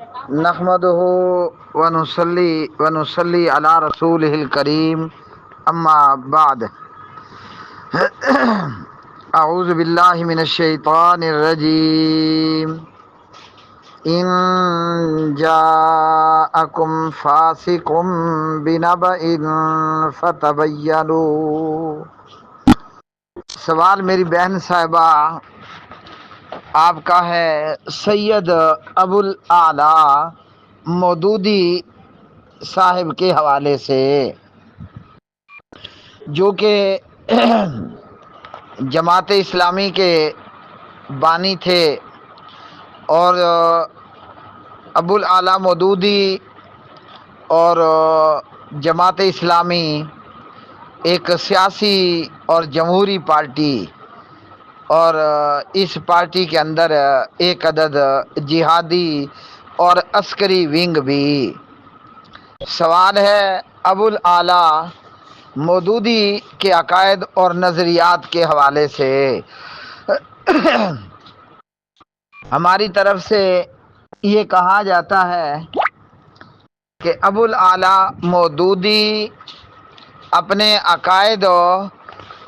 نحمده ونصلي على رسوله الكريم اما بعد اعوذ باللہ من الشیطان الرجیم ان جاءکم فاسق بنبأ فتبینوا۔ سوال میری بہن صاحبہ آپ کا ہے سید ابو الاعلی مودودی صاحب کے حوالے سے، جو کہ جماعت اسلامی کے بانی تھے، اور ابو الاعلی مودودی اور جماعت اسلامی ایک سیاسی اور جمہوری پارٹی، اور اس پارٹی کے اندر ایک عدد جہادی اور عسکری ونگ بھی۔ سوال ہے ابو الاعلی مودودی کے عقائد اور نظریات کے حوالے سے۔ ہماری طرف سے یہ کہا جاتا ہے کہ ابو الاعلی مودودی اپنے عقائد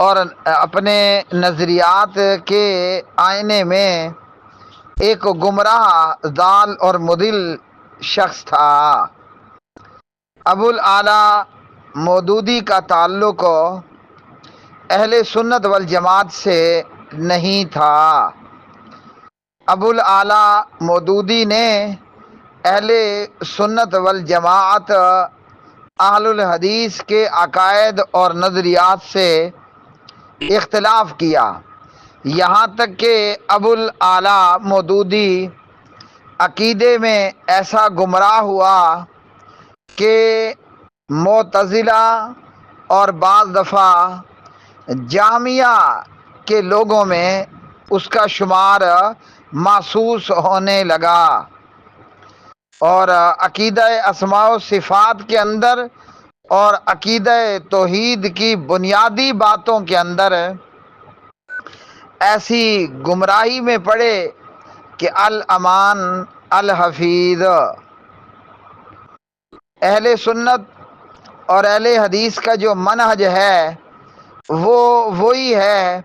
اور اپنے نظریات کے آئینے میں ایک گمراہ ضال اور مضل شخص تھا۔ ابو الاعلی مودودی کا تعلق اہل سنت والجماعت سے نہیں تھا۔ ابو الاعلی مودودی نے اہل سنت والجماعت اہل الحدیث کے عقائد اور نظریات سے اختلاف کیا، یہاں تک کہ ابو الاعلی مودودی عقیدے میں ایسا گمراہ ہوا کہ معتزلہ اور بعض دفعہ جہمیہ کے لوگوں میں اس کا شمار محسوس ہونے لگا، اور عقیدہ اسماء و صفات کے اندر اور عقیدہ توحید کی بنیادی باتوں کے اندر ایسی گمراہی میں پڑے کہ الامان الحفیظ۔ اہل سنت اور اہل حدیث کا جو منہج ہے وہ وہی ہے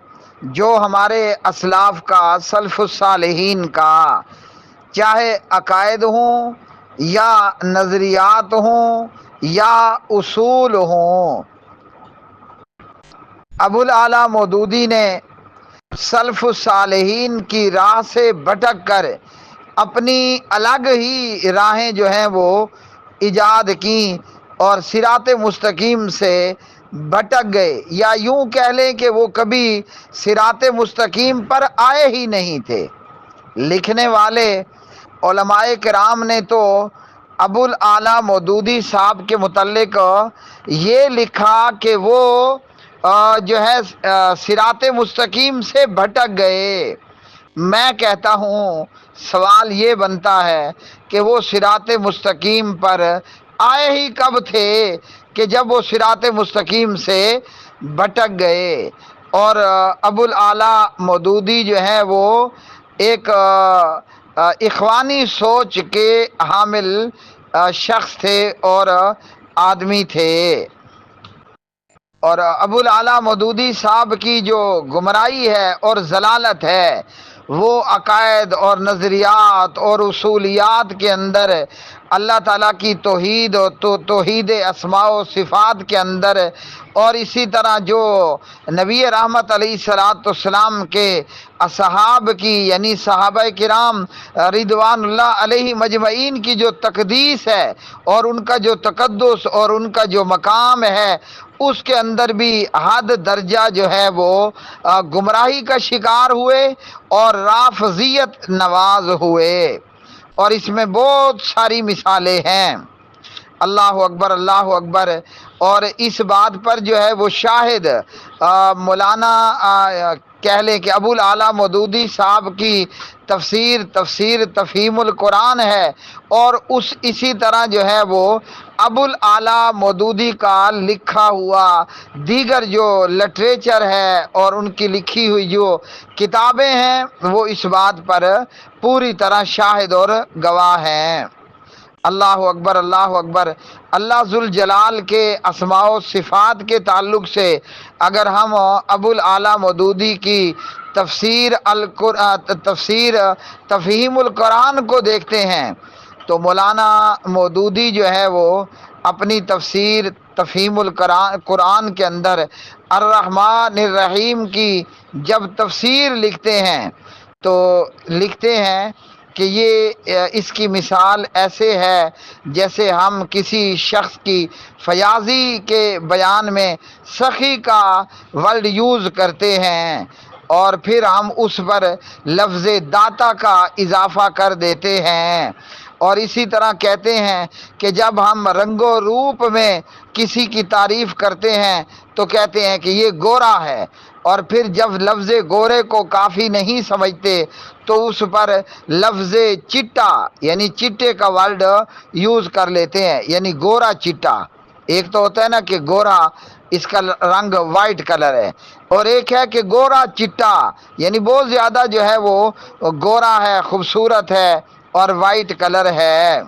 جو ہمارے اسلاف کا، سلف الصالحین کا، چاہے عقائد ہوں یا نظریات ہوں یا اصول ہوں۔ ابو الاعلی مودودی نے سلف الصالحین کی راہ سے بھٹک کر اپنی الگ ہی راہیں جو ہیں وہ ایجاد کی اور صراط مستقیم سے بھٹک گئے، یا یوں کہہ لیں کہ وہ کبھی صراط مستقیم پر آئے ہی نہیں تھے۔ لکھنے والے علماء کرام نے تو ابو الاعلی مودودی صاحب کے متعلق یہ لکھا کہ وہ جو ہے صراط مستقیم سے بھٹک گئے۔ میں کہتا ہوں سوال یہ بنتا ہے کہ وہ صراط مستقیم پر آئے ہی کب تھے کہ جب وہ صراط مستقیم سے بھٹک گئے؟ اور ابو الاعلی مودودی جو ہے وہ ایک اخوانی سوچ کے حامل شخص تھے اور آدمی تھے، اور ابو الاعلی مودودی صاحب کی جو گمراہی ہے اور ضلالت ہے وہ عقائد اور نظریات اور اصولیات کے اندر اللہ تعالیٰ کی توحید اور توحید اسماء و صفات کے اندر، اور اسی طرح جو نبی رحمت علیہ الصلوۃ والسلام کے اصحاب کی یعنی صحابہ کرام رضوان اللہ علیہ مجمعین کی جو تقدیس ہے اور ان کا جو تقدس اور ان کا جو مقام ہے، اس کے اندر بھی حد درجہ جو ہے وہ گمراہی کا شکار ہوئے اور رافضیت نواز ہوئے، اور اس میں بہت ساری مثالیں ہیں۔ اللہ اکبر، اللہ اکبر۔ اور اس بات پر جو ہے وہ شاہد مولانا کہہ لیں کہ ابو الاعلیٰ مودودی صاحب کی تفسیر تفہیم القرآن ہے، اور اسی طرح جو ہے وہ ابو الاعلیٰ مودودی کا لکھا ہوا دیگر جو لٹریچر ہے اور ان کی لکھی ہوئی جو کتابیں ہیں وہ اس بات پر پوری طرح شاہد اور گواہ ہیں۔ اللہ اکبر، اللہ اکبر۔ اللہ ذوالجلال کے اسماء و صفات کے تعلق سے اگر ہم ابو الاعلیٰ مودودی کی تفسیر تفہیم القرآن کو دیکھتے ہیں تو مولانا مودودی جو ہے وہ اپنی تفسیر تفہیم القرآن کے اندر الرحمن الرحیم کی جب تفسیر لکھتے ہیں تو لکھتے ہیں کہ یہ اس کی مثال ایسے ہے جیسے ہم کسی شخص کی فیاضی کے بیان میں سخی کا ورڈ یوز کرتے ہیں اور پھر ہم اس پر لفظ داتا کا اضافہ کر دیتے ہیں، اور اسی طرح کہتے ہیں کہ جب ہم رنگ و روپ میں کسی کی تعریف کرتے ہیں تو کہتے ہیں کہ یہ گورا ہے، اور پھر جب لفظ گورے کو کافی نہیں سمجھتے تو اس پر لفظ چٹا یعنی چٹے کا ورڈ یوز کر لیتے ہیں، یعنی گورا چٹا۔ ایک تو ہوتا ہے نا کہ گورا اس کا رنگ وائٹ کلر ہے، اور ایک ہے کہ گورا چٹا یعنی بہت زیادہ جو ہے وہ گورا ہے، خوبصورت ہے اور وائٹ کلر ہے۔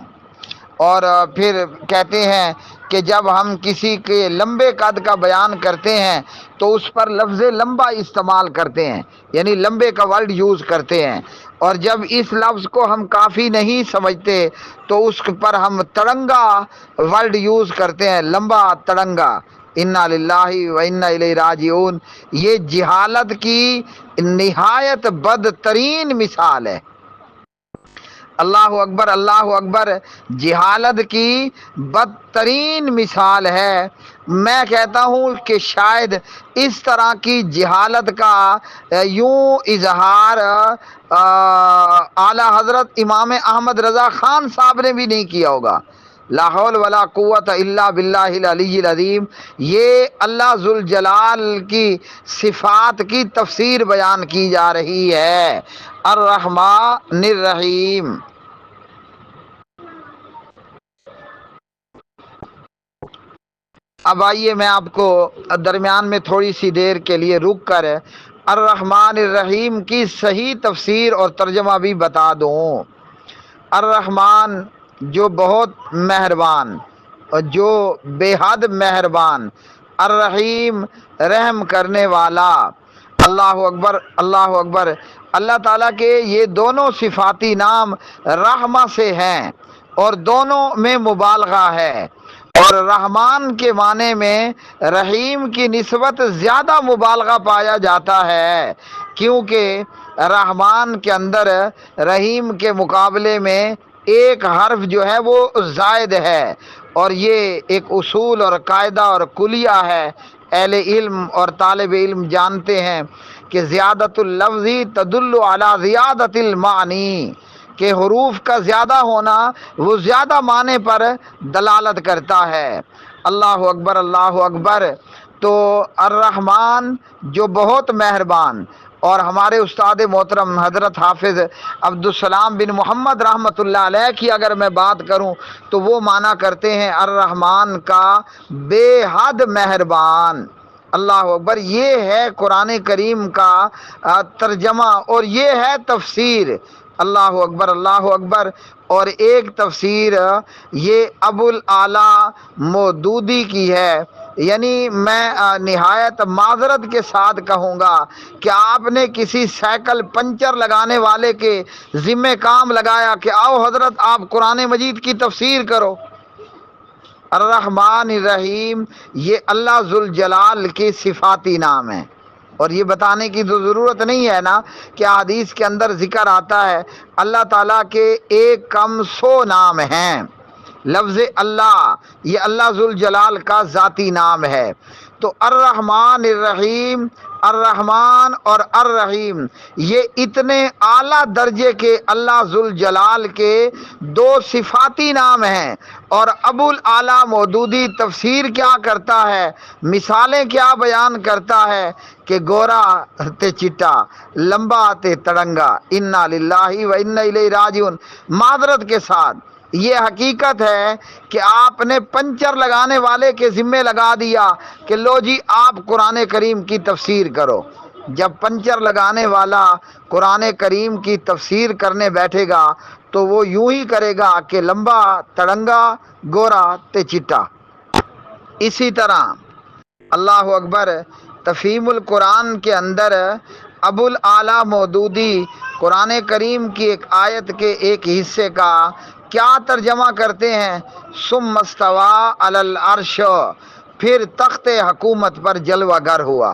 اور پھر کہتے ہیں کہ جب ہم کسی کے لمبے قد کا بیان کرتے ہیں تو اس پر لفظ لمبا استعمال کرتے ہیں، یعنی لمبے کا ورڈ یوز کرتے ہیں، اور جب اس لفظ کو ہم کافی نہیں سمجھتے تو اس پر ہم تڑنگا ورڈ یوز کرتے ہیں، لمبا تڑنگا۔ انا للہ و انا الیہ راجعون۔ یہ جہالت کی نہایت بدترین مثال ہے۔ اللہ اکبر، اللہ اکبر۔ جہالت کی بدترین مثال ہے۔ میں کہتا ہوں کہ شاید اس طرح کی جہالت کا یوں اظہار اعلیٰ حضرت امام احمد رضا خان صاحب نے بھی نہیں کیا ہوگا۔ لا حول ولا قوت الا باللہ العلی العظیم۔ یہ اللہ ذوالجلال کی صفات کی تفسیر بیان کی جا رہی ہے، الرحمن الرحیم۔ اب آئیے میں آپ کو درمیان میں تھوڑی سی دیر کے لیے رک کر الرحمن الرحیم کی صحیح تفسیر اور ترجمہ بھی بتا دوں۔ الرحمن جو بہت مہربان اور جو بے حد مہربان، الرحیم رحم کرنے والا۔ اللہ اکبر، اللہ اکبر۔ اللہ تعالیٰ کے یہ دونوں صفاتی نام رحمہ سے ہیں اور دونوں میں مبالغہ ہے، اور رحمان کے معنی میں رحیم کی نسبت زیادہ مبالغہ پایا جاتا ہے، کیونکہ رحمان کے اندر رحیم کے مقابلے میں ایک حرف جو ہے وہ زائد ہے، اور یہ ایک اصول اور قاعدہ اور کلیہ ہے۔ اہل علم اور طالب علم جانتے ہیں کہ زیادت اللفظ تدل علی زیادت المعنی، کہ حروف کا زیادہ ہونا وہ زیادہ معنی پر دلالت کرتا ہے۔ اللہ اکبر، اللہ اکبر۔ تو الرحمن جو بہت مہربان، اور ہمارے استاد محترم حضرت حافظ عبدالسلام بن محمد رحمۃ اللہ علیہ کی اگر میں بات کروں تو وہ معنی کرتے ہیں الرحمن کا بے حد مہربان۔ اللہ اکبر۔ یہ ہے قرآن کریم کا ترجمہ اور یہ ہے تفسیر۔ اللہ اکبر، اللہ اکبر۔ اور ایک تفسیر یہ ابو الاعلیٰ مودودی کی ہے، یعنی میں نہایت معذرت کے ساتھ کہوں گا کہ آپ نے کسی سائیکل پنچر لگانے والے کے ذمہ کام لگایا کہ آؤ حضرت آپ قرآن مجید کی تفسیر کرو۔ الرحمن الرحیم یہ اللہ ذوالجلال کے صفاتی نام ہیں، اور یہ بتانے کی تو ضرورت نہیں ہے نا کہ حدیث کے اندر ذکر آتا ہے اللہ تعالیٰ کے ایک کم 100 نام ہیں، لفظ اللہ یہ اللہ ذوالجلال کا ذاتی نام ہے۔ تو الرحمن الرحیم، الرحمن اور الرحیم یہ اتنے اعلیٰ درجے کے اللہ ذوالجلال کے دو صفاتی نام ہیں۔ اور ابو الاعلیٰ مودودی تفسیر کیا کرتا ہے، مثالیں کیا بیان کرتا ہے کہ گورا تے چٹا، لمبا تے تڑنگا، انا للہ و انا الیہ راجعون۔ معذرت کے ساتھ یہ حقیقت ہے کہ آپ نے پنچر لگانے والے کے ذمے لگا دیا کہ لو جی آپ قرآن کریم کی تفسیر کرو۔ جب پنچر لگانے والا قرآن کریم کی تفسیر کرنے بیٹھے گا تو وہ یوں ہی کرے گا کہ لمبا تڑنگا، گورا تے چٹا۔ اسی طرح اللہ اکبر تفہیم القرآن کے اندر ابو الاعلیٰ مودودی قرآن کریم کی ایک آیت کے ایک حصے کا کیا ترجمہ کرتے ہیں، ثم استویٰ علی العرش، پھر تخت حکومت پر جلوہ گر ہوا،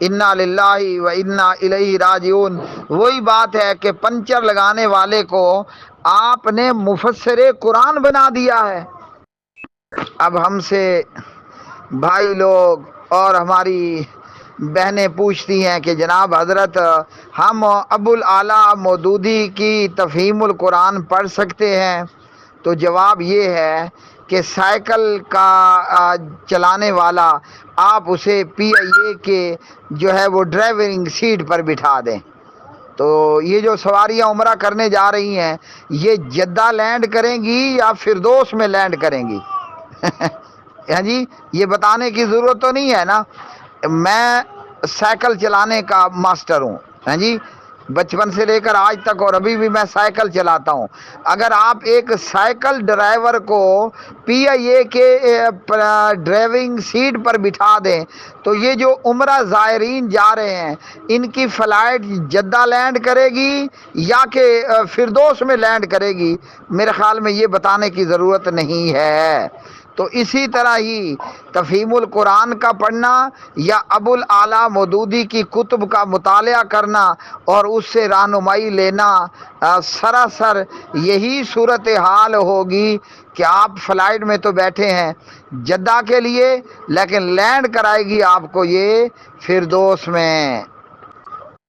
انا للہ و انا الیہ راجعون۔ وہی بات ہے کہ پنچر لگانے والے کو آپ نے مفسر قرآن بنا دیا ہے۔ اب ہم سے بھائی لوگ اور ہماری بہنیں پوچھتی ہیں کہ جناب حضرت ہم ابو الاعلیٰ مودودی کی تفہیم القرآن پڑھ سکتے ہیں؟ تو جواب یہ ہے کہ سائیکل کا چلانے والا آپ اسے پی آئی اے کے جو ہے وہ ڈرائیونگ سیٹ پر بٹھا دیں۔ تو یہ جو سواریاں عمرہ کرنے جا رہی ہیں یہ جدہ لینڈ کریں گی یا فردوس میں لینڈ کریں گی؟ ہاں جی، یہ بتانے کی ضرورت تو نہیں ہے نا۔ میں سائیکل چلانے کا ماسٹر ہوں، ہاں جی، بچپن سے لے کر آج تک، اور ابھی بھی میں سائیکل چلاتا ہوں۔ اگر آپ ایک سائیکل ڈرائیور کو پی آئی اے کے ڈرائیونگ سیٹ پر بٹھا دیں تو یہ جو عمرہ زائرین جا رہے ہیں ان کی فلائٹ جدہ لینڈ کرے گی یا کہ فردوس میں لینڈ کرے گی؟ میرے خیال میں یہ بتانے کی ضرورت نہیں ہے۔ تو اسی طرح ہی تفہیم القرآن کا پڑھنا یا ابو الاعلیٰ مودودی کی کتب کا مطالعہ کرنا اور اس سے رہنمائی لینا سراسر یہی صورتحال ہوگی کہ آپ فلائٹ میں تو بیٹھے ہیں جدہ کے لیے، لیکن لینڈ کرائے گی آپ کو یہ فردوس میں۔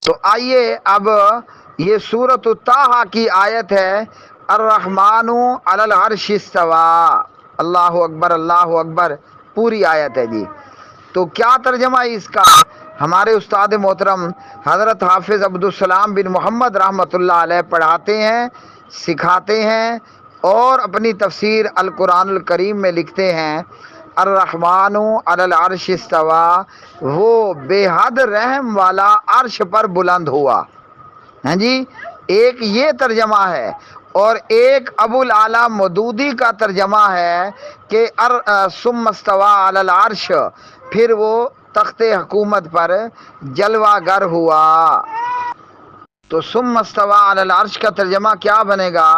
تو آئیے اب یہ سورۃ طٰہٰ کی آیت ہے، الرحمن علی العرش استویٰ۔ اللہ اکبر، اللہ اکبر، پوری آیت ہے جی۔ تو کیا ترجمہ ہے اس کا؟ ہمارے استاد محترم حضرت حافظ عبدالسلام بن محمد رحمۃ اللہ علیہ پڑھاتے ہیں، سکھاتے ہیں اور اپنی تفسیر القرآن الکریم میں لکھتے ہیں، الرحمن علی العرش استویٰ، وہ بے حد رحم والا عرش پر بلند ہوا۔ ہاں جی، ایک یہ ترجمہ ہے، اور ایک ابو الاعلیٰ مودودی کا ترجمہ ہے کہ ثم استویٰ علی العرش، پھر وہ تخت حکومت پر جلوہ گر ہوا۔ تو ثم استویٰ علی العرش کا ترجمہ کیا بنے گا؟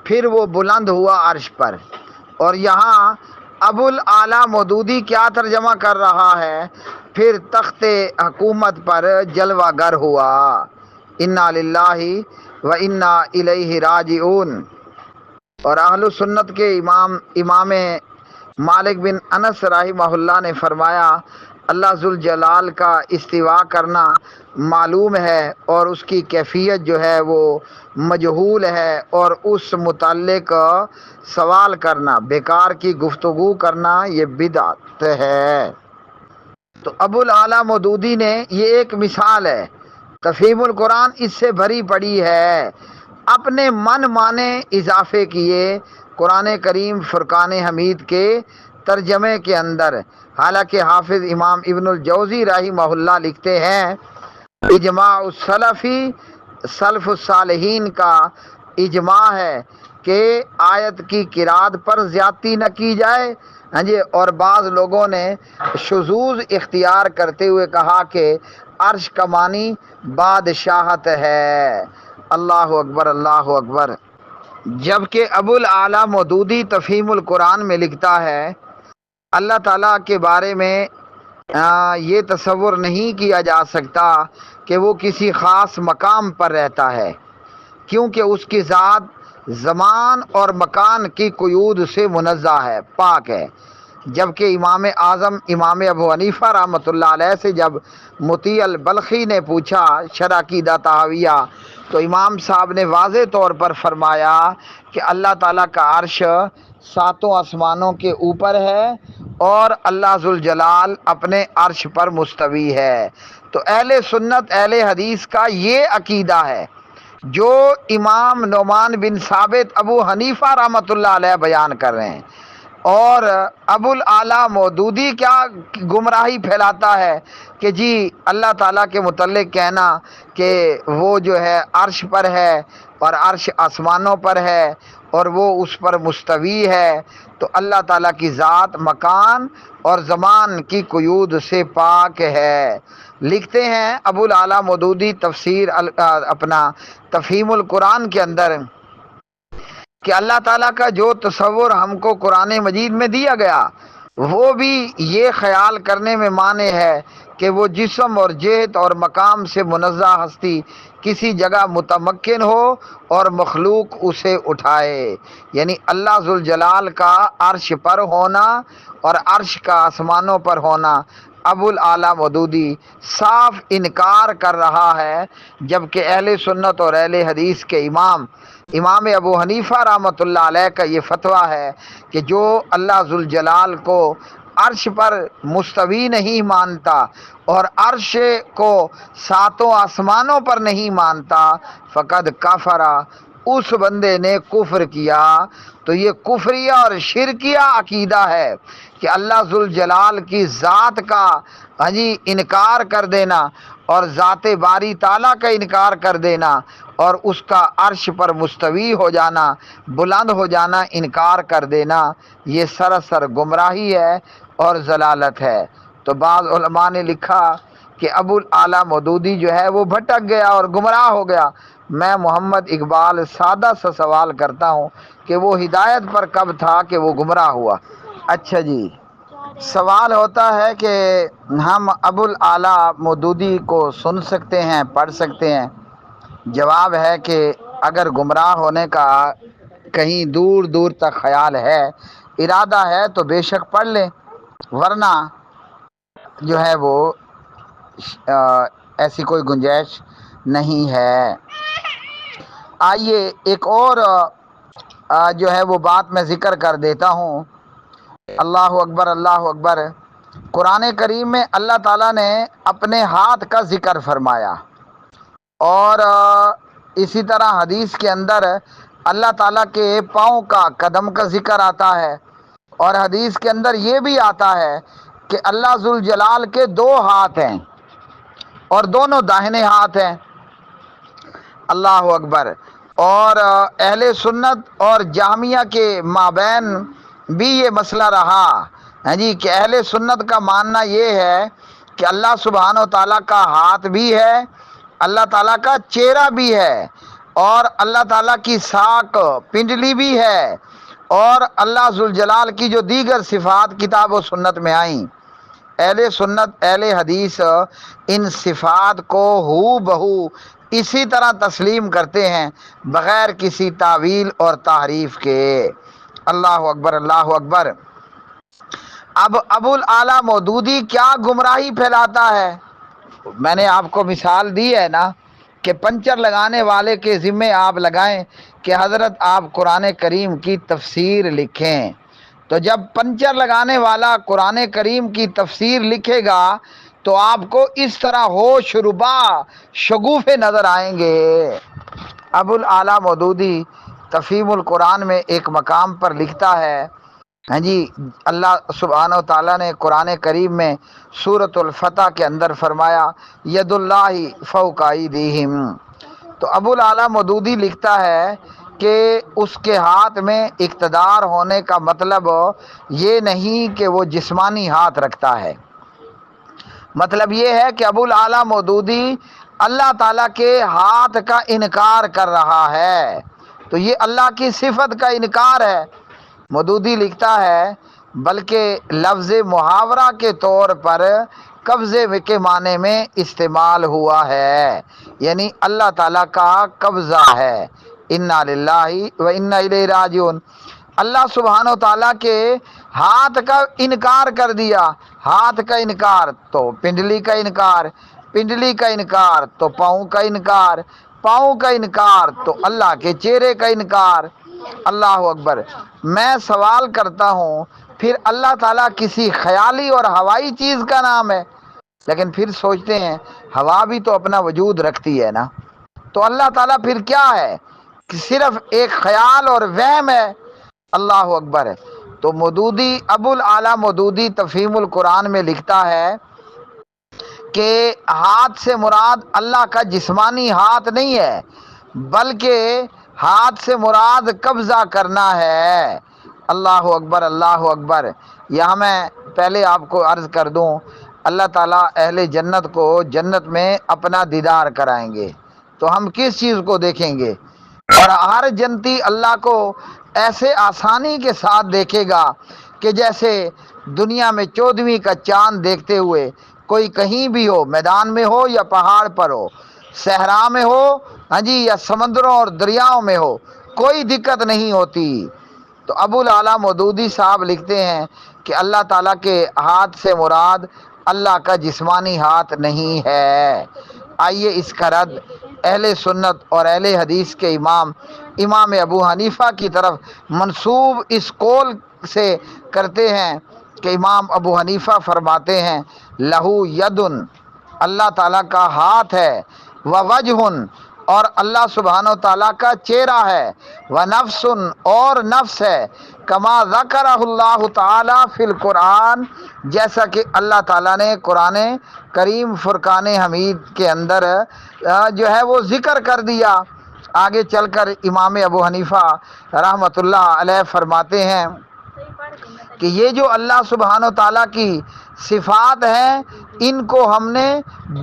پھر وہ بلند ہوا عرش پر۔ اور یہاں ابو الاعلیٰ مودودی کیا ترجمہ کر رہا ہے؟ پھر تخت حکومت پر جلوہ گر ہوا، انا للہ و انا الیہ راجعون۔ اور اہل سنت کے امام مالک بن انس رحمہ اللہ نے فرمایا، اللہ ذوالجلال کا استواء کرنا معلوم ہے اور اس کی کیفیت جو ہے وہ مجہول ہے، اور اس متعلق سوال کرنا، بیکار کی گفتگو کرنا یہ بدعت ہے۔ تو ابو الاعلیٰ مودودی نے یہ ایک مثال ہے، تفہیم القرآن اس سے بھری پڑی ہے، اپنے من مانے اضافے کیے قرآن کریم فرقان حمید کے ترجمے کے اندر۔ حالانکہ حافظ امام ابن الجوزی رحمہ اللہ لکھتے ہیں، اجماع السلفی، سلف الصالحین کا اجماع ہے کہ آیت کی قرات پر زیادتی نہ کی جائے، ہاں جی، اور بعض لوگوں نے شذوذ اختیار کرتے ہوئے کہا کہ عرش کا معنی بادشاہت ہے۔ اللہ اکبر، اللہ اکبر۔ جبکہ ابو الاعلیٰ مودودی تفہیم القرآن میں لکھتا ہے، اللہ تعالیٰ کے بارے میں یہ تصور نہیں کیا جا سکتا کہ وہ کسی خاص مقام پر رہتا ہے، کیونکہ اس کی ذات زمان اور مکان کی قیود سے منزہ ہے، پاک ہے۔ جبکہ امام اعظم امام ابو حنیفہ رحمۃ اللہ علیہ سے جب مطیع البلخی نے پوچھا شرح عقیدہ طحاویہ، تو امام صاحب نے واضح طور پر فرمایا کہ اللہ تعالیٰ کا عرش ساتوں آسمانوں کے اوپر ہے اور اللہ ذوالجلال اپنے عرش پر مستوی ہے۔ تو اہل سنت اہل حدیث کا یہ عقیدہ ہے جو امام نعمان بن ثابت ابو حنیفہ رحمۃ اللہ علیہ بیان کر رہے ہیں۔ اور ابو الاعلیٰ مودودی کیا گمراہی پھیلاتا ہے کہ جی اللہ تعالیٰ کے متعلق کہنا کہ وہ جو ہے عرش پر ہے اور عرش آسمانوں پر ہے اور وہ اس پر مستوی ہے، تو اللہ تعالیٰ کی ذات مکان اور زمان کی قیود سے پاک ہے۔ لکھتے ہیں ابو الاعلیٰ مودودی تفسیر اپنا تفہیم القرآن کے اندر کہ اللہ تعالیٰ کا جو تصور ہم کو قرآن مجید میں دیا گیا وہ بھی یہ خیال کرنے میں مانے ہے کہ وہ جسم اور جہت اور مقام سے منزہ ہستی کسی جگہ متمکن ہو اور مخلوق اسے اٹھائے، یعنی اللہ ذوالجلال کا عرش پر ہونا اور عرش کا آسمانوں پر ہونا ابو الاعلیٰ مودودی صاف انکار کر رہا ہے، جبکہ اہل سنت اور اہل حدیث کے امام ابو حنیفہ رحمۃ اللہ علیہ کا یہ فتویٰ ہے کہ جو اللہ ذوالجلال کو عرش پر مستوی نہیں مانتا اور عرش کو ساتوں آسمانوں پر نہیں مانتا فقد کفرا، اس بندے نے کفر کیا۔ تو یہ کفریہ اور شرکیہ عقیدہ ہے کہ اللہ ذوالجلال کی ذات کا انکار کر دینا اور ذات باری تعالیٰ کا انکار کر دینا اور اس کا عرش پر مستوی ہو جانا، بلند ہو جانا انکار کر دینا، یہ سراسر گمراہی ہے اور ضلالت ہے۔ تو بعض علماء نے لکھا کہ ابو الاعلیٰ مودودی جو ہے وہ بھٹک گیا اور گمراہ ہو گیا۔ میں محمد اقبال سادہ سا سوال کرتا ہوں کہ وہ ہدایت پر کب تھا کہ وہ گمراہ ہوا؟ اچھا جی، سوال ہوتا ہے کہ ہم ابو الاعلیٰ مودودی کو سن سکتے ہیں، پڑھ سکتے ہیں؟ جواب ہے کہ اگر گمراہ ہونے کا کہیں دور دور تک خیال ہے، ارادہ ہے، تو بے شک پڑھ لیں، ورنہ جو ہے وہ ایسی کوئی گنجائش نہیں ہے۔ آئیے ایک اور جو ہے وہ بات میں ذکر کر دیتا ہوں۔ اللہ اکبر، اللہ اکبر۔ قرآن کریم میں اللہ تعالیٰ نے اپنے ہاتھ کا ذکر فرمایا اور اسی طرح حدیث کے اندر اللہ تعالیٰ کے پاؤں کا، قدم کا ذکر آتا ہے، اور حدیث کے اندر یہ بھی آتا ہے کہ اللہ ذوالجلال کے دو ہاتھ ہیں اور دونوں داہنے ہاتھ ہیں۔ اللہ اکبر۔ اور اہل سنت اور جہمیہ کے مابین بھی یہ مسئلہ رہا کہ اہل سنت کا ماننا یہ ہے کہ اللہ سبحانہ و تعالیٰ کا ہاتھ بھی ہے، اللہ تعالیٰ کا چہرہ بھی ہے، اور اللہ تعالیٰ کی ساق پنڈلی بھی ہے، اور اللہ ذوالجلال کی جو دیگر صفات کتاب و سنت میں آئیں، اہل سنت اہل حدیث ان صفات کو ہو بہو اسی طرح تسلیم کرتے ہیں بغیر کسی تعویل اور تحریف کے۔ اللہ اکبر، اللہ اکبر۔ اب ابو الاعلیٰ مودودی کیا گمراہی پھیلاتا ہے؟ میں نے آپ کو مثال دی ہے نا کہ پنچر لگانے والے کے ذمے آپ لگائیں کہ حضرت آپ قرآن کریم کی تفسیر لکھیں، تو جب پنچر لگانے والا قرآن کریم کی تفسیر لکھے گا تو آپ کو اس طرح ہوش ربا شگوفے نظر آئیں گے۔ ابو الاعلیٰ مودودی تفہیم القرآن میں ایک مقام پر لکھتا ہے اللہ سبحانہ و تعالیٰ نے قرآن کریم میں سورۃ الفتح کے اندر فرمایا ید اللہ فوق ایدیہم، تو ابو الاعلیٰ مودودی لکھتا ہے کہ اس کے ہاتھ میں اقتدار ہونے کا مطلب یہ نہیں کہ وہ جسمانی ہاتھ رکھتا ہے، مطلب یہ ہے کہ ابو الاعلیٰ مودودی اللہ تعالیٰ کے ہاتھ کا انکار کر رہا ہے، تو یہ اللہ کی صفت کا انکار ہے۔ مودودی لکھتا ہے بلکہ لفظ محاورہ کے طور پر قبضے کے معنی میں استعمال ہوا ہے، یعنی اللہ تعالیٰ کا قبضہ ہے، انا للہ و انا الیہ راجعون۔ اللہ سبحانہ و تعالیٰ کے ہاتھ کا انکار کر دیا، ہاتھ کا انکار تو پنڈلی کا انکار، پنڈلی کا انکار تو پاؤں کا انکار، پاؤں کا انکار تو اللہ کے چہرے کا انکار۔ اللہ اکبر۔ میں سوال کرتا ہوں، پھر اللہ تعالیٰ کسی خیالی اور ہوائی چیز کا نام ہے؟ لیکن پھر سوچتے ہیں ہوا بھی تو اپنا وجود رکھتی ہے نا، تو اللہ تعالیٰ پھر کیا ہے؟ کہ صرف ایک خیال اور وہم ہے۔ اللہ اکبر۔ تو مودودی، ابو الاعلیٰ مودودی تفہیم القرآن میں لکھتا ہے کہ ہاتھ سے مراد اللہ کا جسمانی ہاتھ نہیں ہے، بلکہ ہاتھ سے مراد قبضہ کرنا ہے۔ اللہ اکبر، اللہ اکبر۔ یہاں میں پہلے آپ کو عرض کر دوں، اللہ تعالیٰ اہل جنت کو جنت میں اپنا دیدار کرائیں گے، تو ہم کس چیز کو دیکھیں گے؟ اور ہر جنتی اللہ کو ایسے آسانی کے ساتھ دیکھے گا کہ جیسے دنیا میں 14ویں کا چاند دیکھتے ہوئے کوئی کہیں بھی ہو، میدان میں ہو یا پہاڑ پر ہو، صحرا میں ہو، ہاں جی، یا سمندروں اور دریاؤں میں ہو، کوئی دقت نہیں ہوتی۔ تو ابو الاعلیٰ مودودی صاحب لکھتے ہیں کہ اللہ تعالیٰ کے ہاتھ سے مراد اللہ کا جسمانی ہاتھ نہیں ہے۔ آئیے اس کا رد اہل سنت اور اہل حدیث کے امام ابو حنیفہ کی طرف منسوب اس قول سے کرتے ہیں کہ امام ابو حنیفہ فرماتے ہیں لہو یدن، اللہ تعالیٰ کا ہاتھ ہے، ووجہن، اور اللہ سبحانہ و تعالیٰ کا چہرہ ہے، ونفس، اور نفس ہے، کما ذکرہ اللہ تعالیٰ فی القرآن، جیسا کہ اللہ تعالیٰ نے قرآن کریم فرقان حمید کے اندر جو ہے وہ ذکر کر دیا۔ آگے چل کر امام ابو حنیفہ رحمۃ اللہ علیہ فرماتے ہیں کہ یہ جو اللہ سبحانہ و تعالیٰ کی صفات ہیں، ان کو ہم نے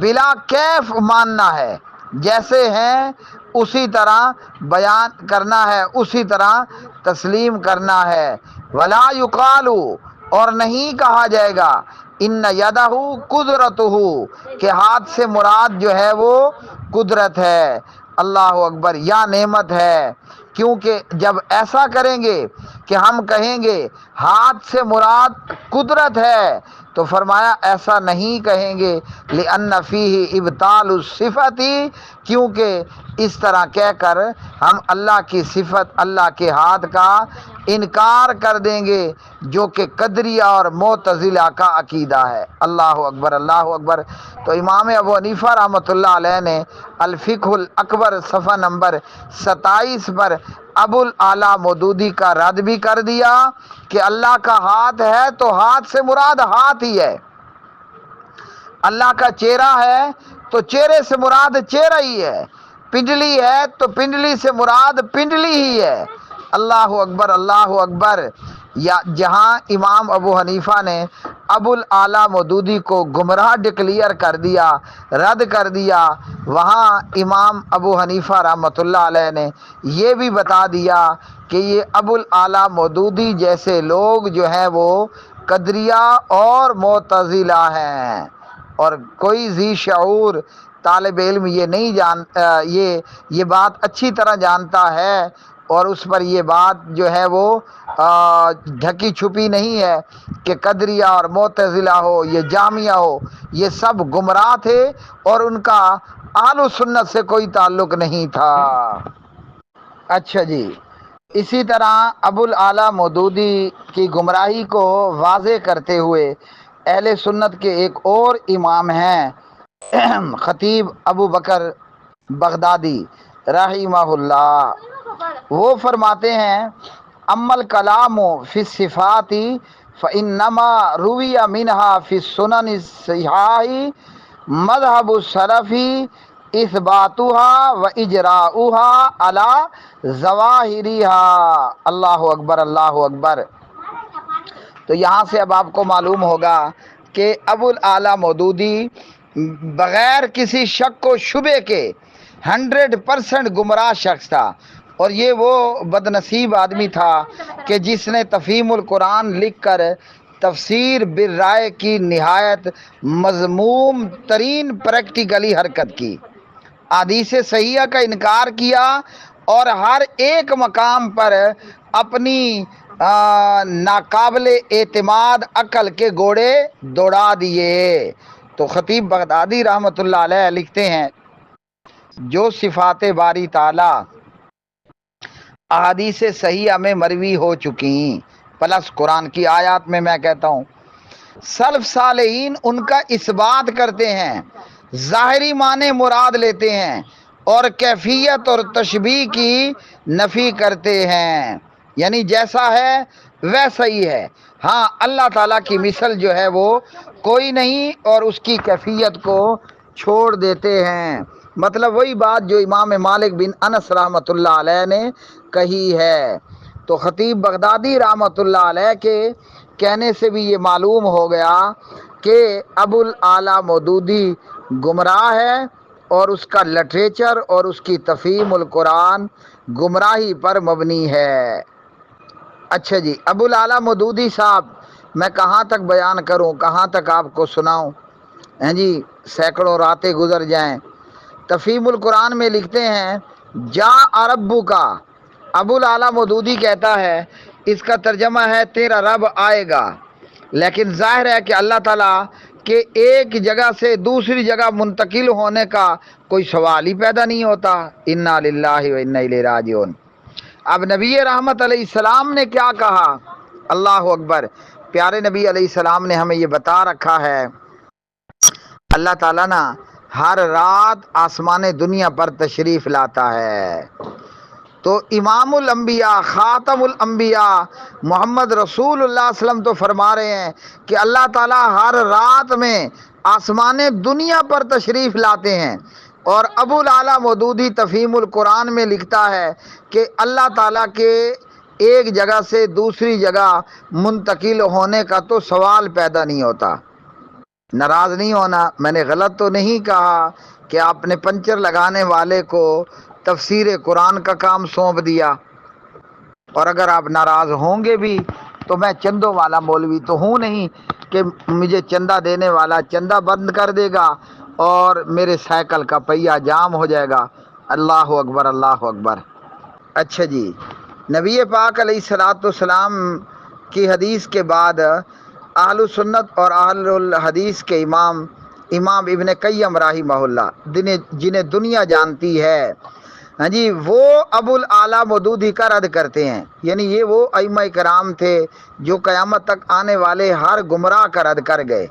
بلا کیف ماننا ہے، جیسے ہیں اسی طرح بیان کرنا ہے، اسی طرح تسلیم کرنا ہے۔ ولا یقال، اور نہیں کہا جائے گا ان یدہ قدرتہ، کہ ہاتھ سے مراد جو ہے وہ قدرت ہے، اللہ اکبر، یا نعمت ہے، کیونکہ جب ایسا کریں گے کہ ہم کہیں گے ہاتھ سے مراد قدرت ہے، تو فرمایا ایسا نہیں کہیں گے، لأن فیہ ابطال الصفت، کیونکہ اس طرح کہہ کر ہم اللہ کی صفت، اللہ کے ہاتھ کا انکار کر دیں گے، جو کہ قدریہ اور معتزلہ کا عقیدہ ہے۔ اللہ اکبر، اللہ اکبر۔ تو امام ابو حنیفہ رحمۃ اللہ علیہ نے الفقہ الاکبر صفحہ نمبر 27 پر ابو الاعلیٰ مودودی کا رد بھی کر دیا کہ اللہ کا ہاتھ ہے تو ہاتھ سے مراد ہاتھ ہی ہے، اللہ کا چہرہ ہے تو چہرے سے مراد چہرہ ہی ہے، پنڈلی ہے تو پنڈلی سے مراد پنڈلی ہی ہے۔ اللہ اکبر، اللہ اکبر۔ یا جہاں امام ابو حنیفہ نے ابو الاعلیٰ مودودی کو گمراہ ڈکلیئر کر دیا، رد کر دیا، وہاں امام ابو حنیفہ رحمۃ اللہ علیہ نے یہ بھی بتا دیا کہ یہ ابو الاعلیٰ مودودی جیسے لوگ جو ہیں وہ قدریہ اور معتزلہ ہیں، اور کوئی ذی شعور طالب علم یہ نہیں یہ بات اچھی طرح جانتا ہے، اور اس پر یہ بات جو ہے وہ ڈھکی چھپی نہیں ہے کہ قدریہ اور معتزلہ ہو، یہ جامعہ ہو، یہ سب گمراہ تھے اور ان کا اہل سنت سے کوئی تعلق نہیں تھا۔ اچھا جی، اسی طرح ابو الاعلیٰ مودودی کی گمراہی کو واضح کرتے ہوئے اہل سنت کے ایک اور امام ہیں خطیب ابو بکر بغدادی رحمہ اللہ، وہ فرماتے ہیں اما الکلام فی الصفات فانما روی منہا فی السنن الصحاح مذہب السلف اثباتها و اجراؤها علی ظواہرها۔ اللہ اکبر، اللہ اکبر۔ تو یہاں سے اب آپ کو معلوم ہوگا کہ ابو الاعلیٰ مودودی بغیر کسی شک و شبے کے 100% گمراہ شخص تھا، اور یہ وہ بدنصیب آدمی تھا کہ جس نے تفہیم القرآن لکھ کر تفسیر بالرائے کی نہایت مذموم ترین پریکٹیکلی حرکت کی، احادیث صحیحہ کا انکار کیا اور ہر ایک مقام پر اپنی ناقابل اعتماد عقل کے گھوڑے دوڑا دیے۔ تو خطیب بغدادی رحمۃ اللہ علیہ لکھتے ہیں جو صفات باری تعالی احادیث صحیحہ میں مروی ہو چکی پلس قرآن کی آیات میں کہتا ہوں، سلف صالحین ان کا اثبات کرتے ہیں، ظاہری معنی مراد لیتے ہیں اور کیفیت اور تشبیہ کی نفی کرتے ہیں، یعنی جیسا ہے ویسا ہی ہے، ہاں اللہ تعالیٰ کی مثل جو ہے وہ کوئی نہیں اور اس کی کیفیت کو چھوڑ دیتے ہیں۔ مطلب وہی بات جو امام مالک بن انس رحمۃ اللہ علیہ نے کہی ہے۔ تو خطیب بغدادی رحمۃ اللہ علیہ کے کہنے سے بھی یہ معلوم ہو گیا کہ ابو الاعلیٰ مودودی گمراہ ہے اور اس کا لٹریچر اور اس کی تفہیم القرآن گمراہی پر مبنی ہے۔ اچھا جی، ابو الاعلیٰ مودودی صاحب میں کہاں تک بیان کروں، کہاں تک آپ کو سناؤں؟ ہیں جی، سینکڑوں راتیں گزر جائیں۔ تفہیم القرآن میں لکھتے ہیں جا ربو کا، ابو الاعلیٰ مودودی کہتا ہے اس کا ترجمہ ہے تیرا رب آئے گا، لیکن ظاہر ہے کہ اللہ تعالیٰ کے ایک جگہ سے دوسری جگہ منتقل ہونے کا کوئی سوال ہی پیدا نہیں ہوتا۔ انا للہ و انا الیہ راجعون۔ اب نبی رحمت علیہ السلام نے کیا کہا؟ اللہ اکبر، پیارے نبی علیہ السلام نے ہمیں یہ بتا رکھا ہے اللہ تعالیٰ نا ہر رات آسمان دنیا پر تشریف لاتا ہے۔ تو امام الانبیاء خاتم الانبیاء محمد رسول اللہ صلی اللہ علیہ وسلم تو فرما رہے ہیں کہ اللہ تعالیٰ ہر رات میں آسمان دنیا پر تشریف لاتے ہیں، اور ابو الاعلیٰ مودودی تفہیم القرآن میں لکھتا ہے کہ اللہ تعالیٰ کے ایک جگہ سے دوسری جگہ منتقل ہونے کا تو سوال پیدا نہیں ہوتا۔ ناراض نہیں ہونا، میں نے غلط تو نہیں کہا کہ آپ نے پنچر لگانے والے کو تفسیر قرآن کا کام سونپ دیا، اور اگر آپ ناراض ہوں گے بھی تو میں چندوں والا مولوی تو ہوں نہیں کہ مجھے چندہ دینے والا چندہ بند کر دے گا اور میرے سائیکل کا پہیہ جام ہو جائے گا۔ اللہ اکبر، اللہ اکبر۔ اچھا جی، نبی پاک علیہ الصلوۃ والسلام کی حدیث کے بعد اہل سنت اور اہل الحدیث کے امام ابن قیم رحمہ اللہ جنہیں دنیا جانتی ہے، ہاں جی، وہ ابو الاعلیٰ مودودی کا رد کرتے ہیں، یعنی یہ وہ ائمہ کرام تھے جو قیامت تک آنے والے ہر گمراہ کا رد کر گئے۔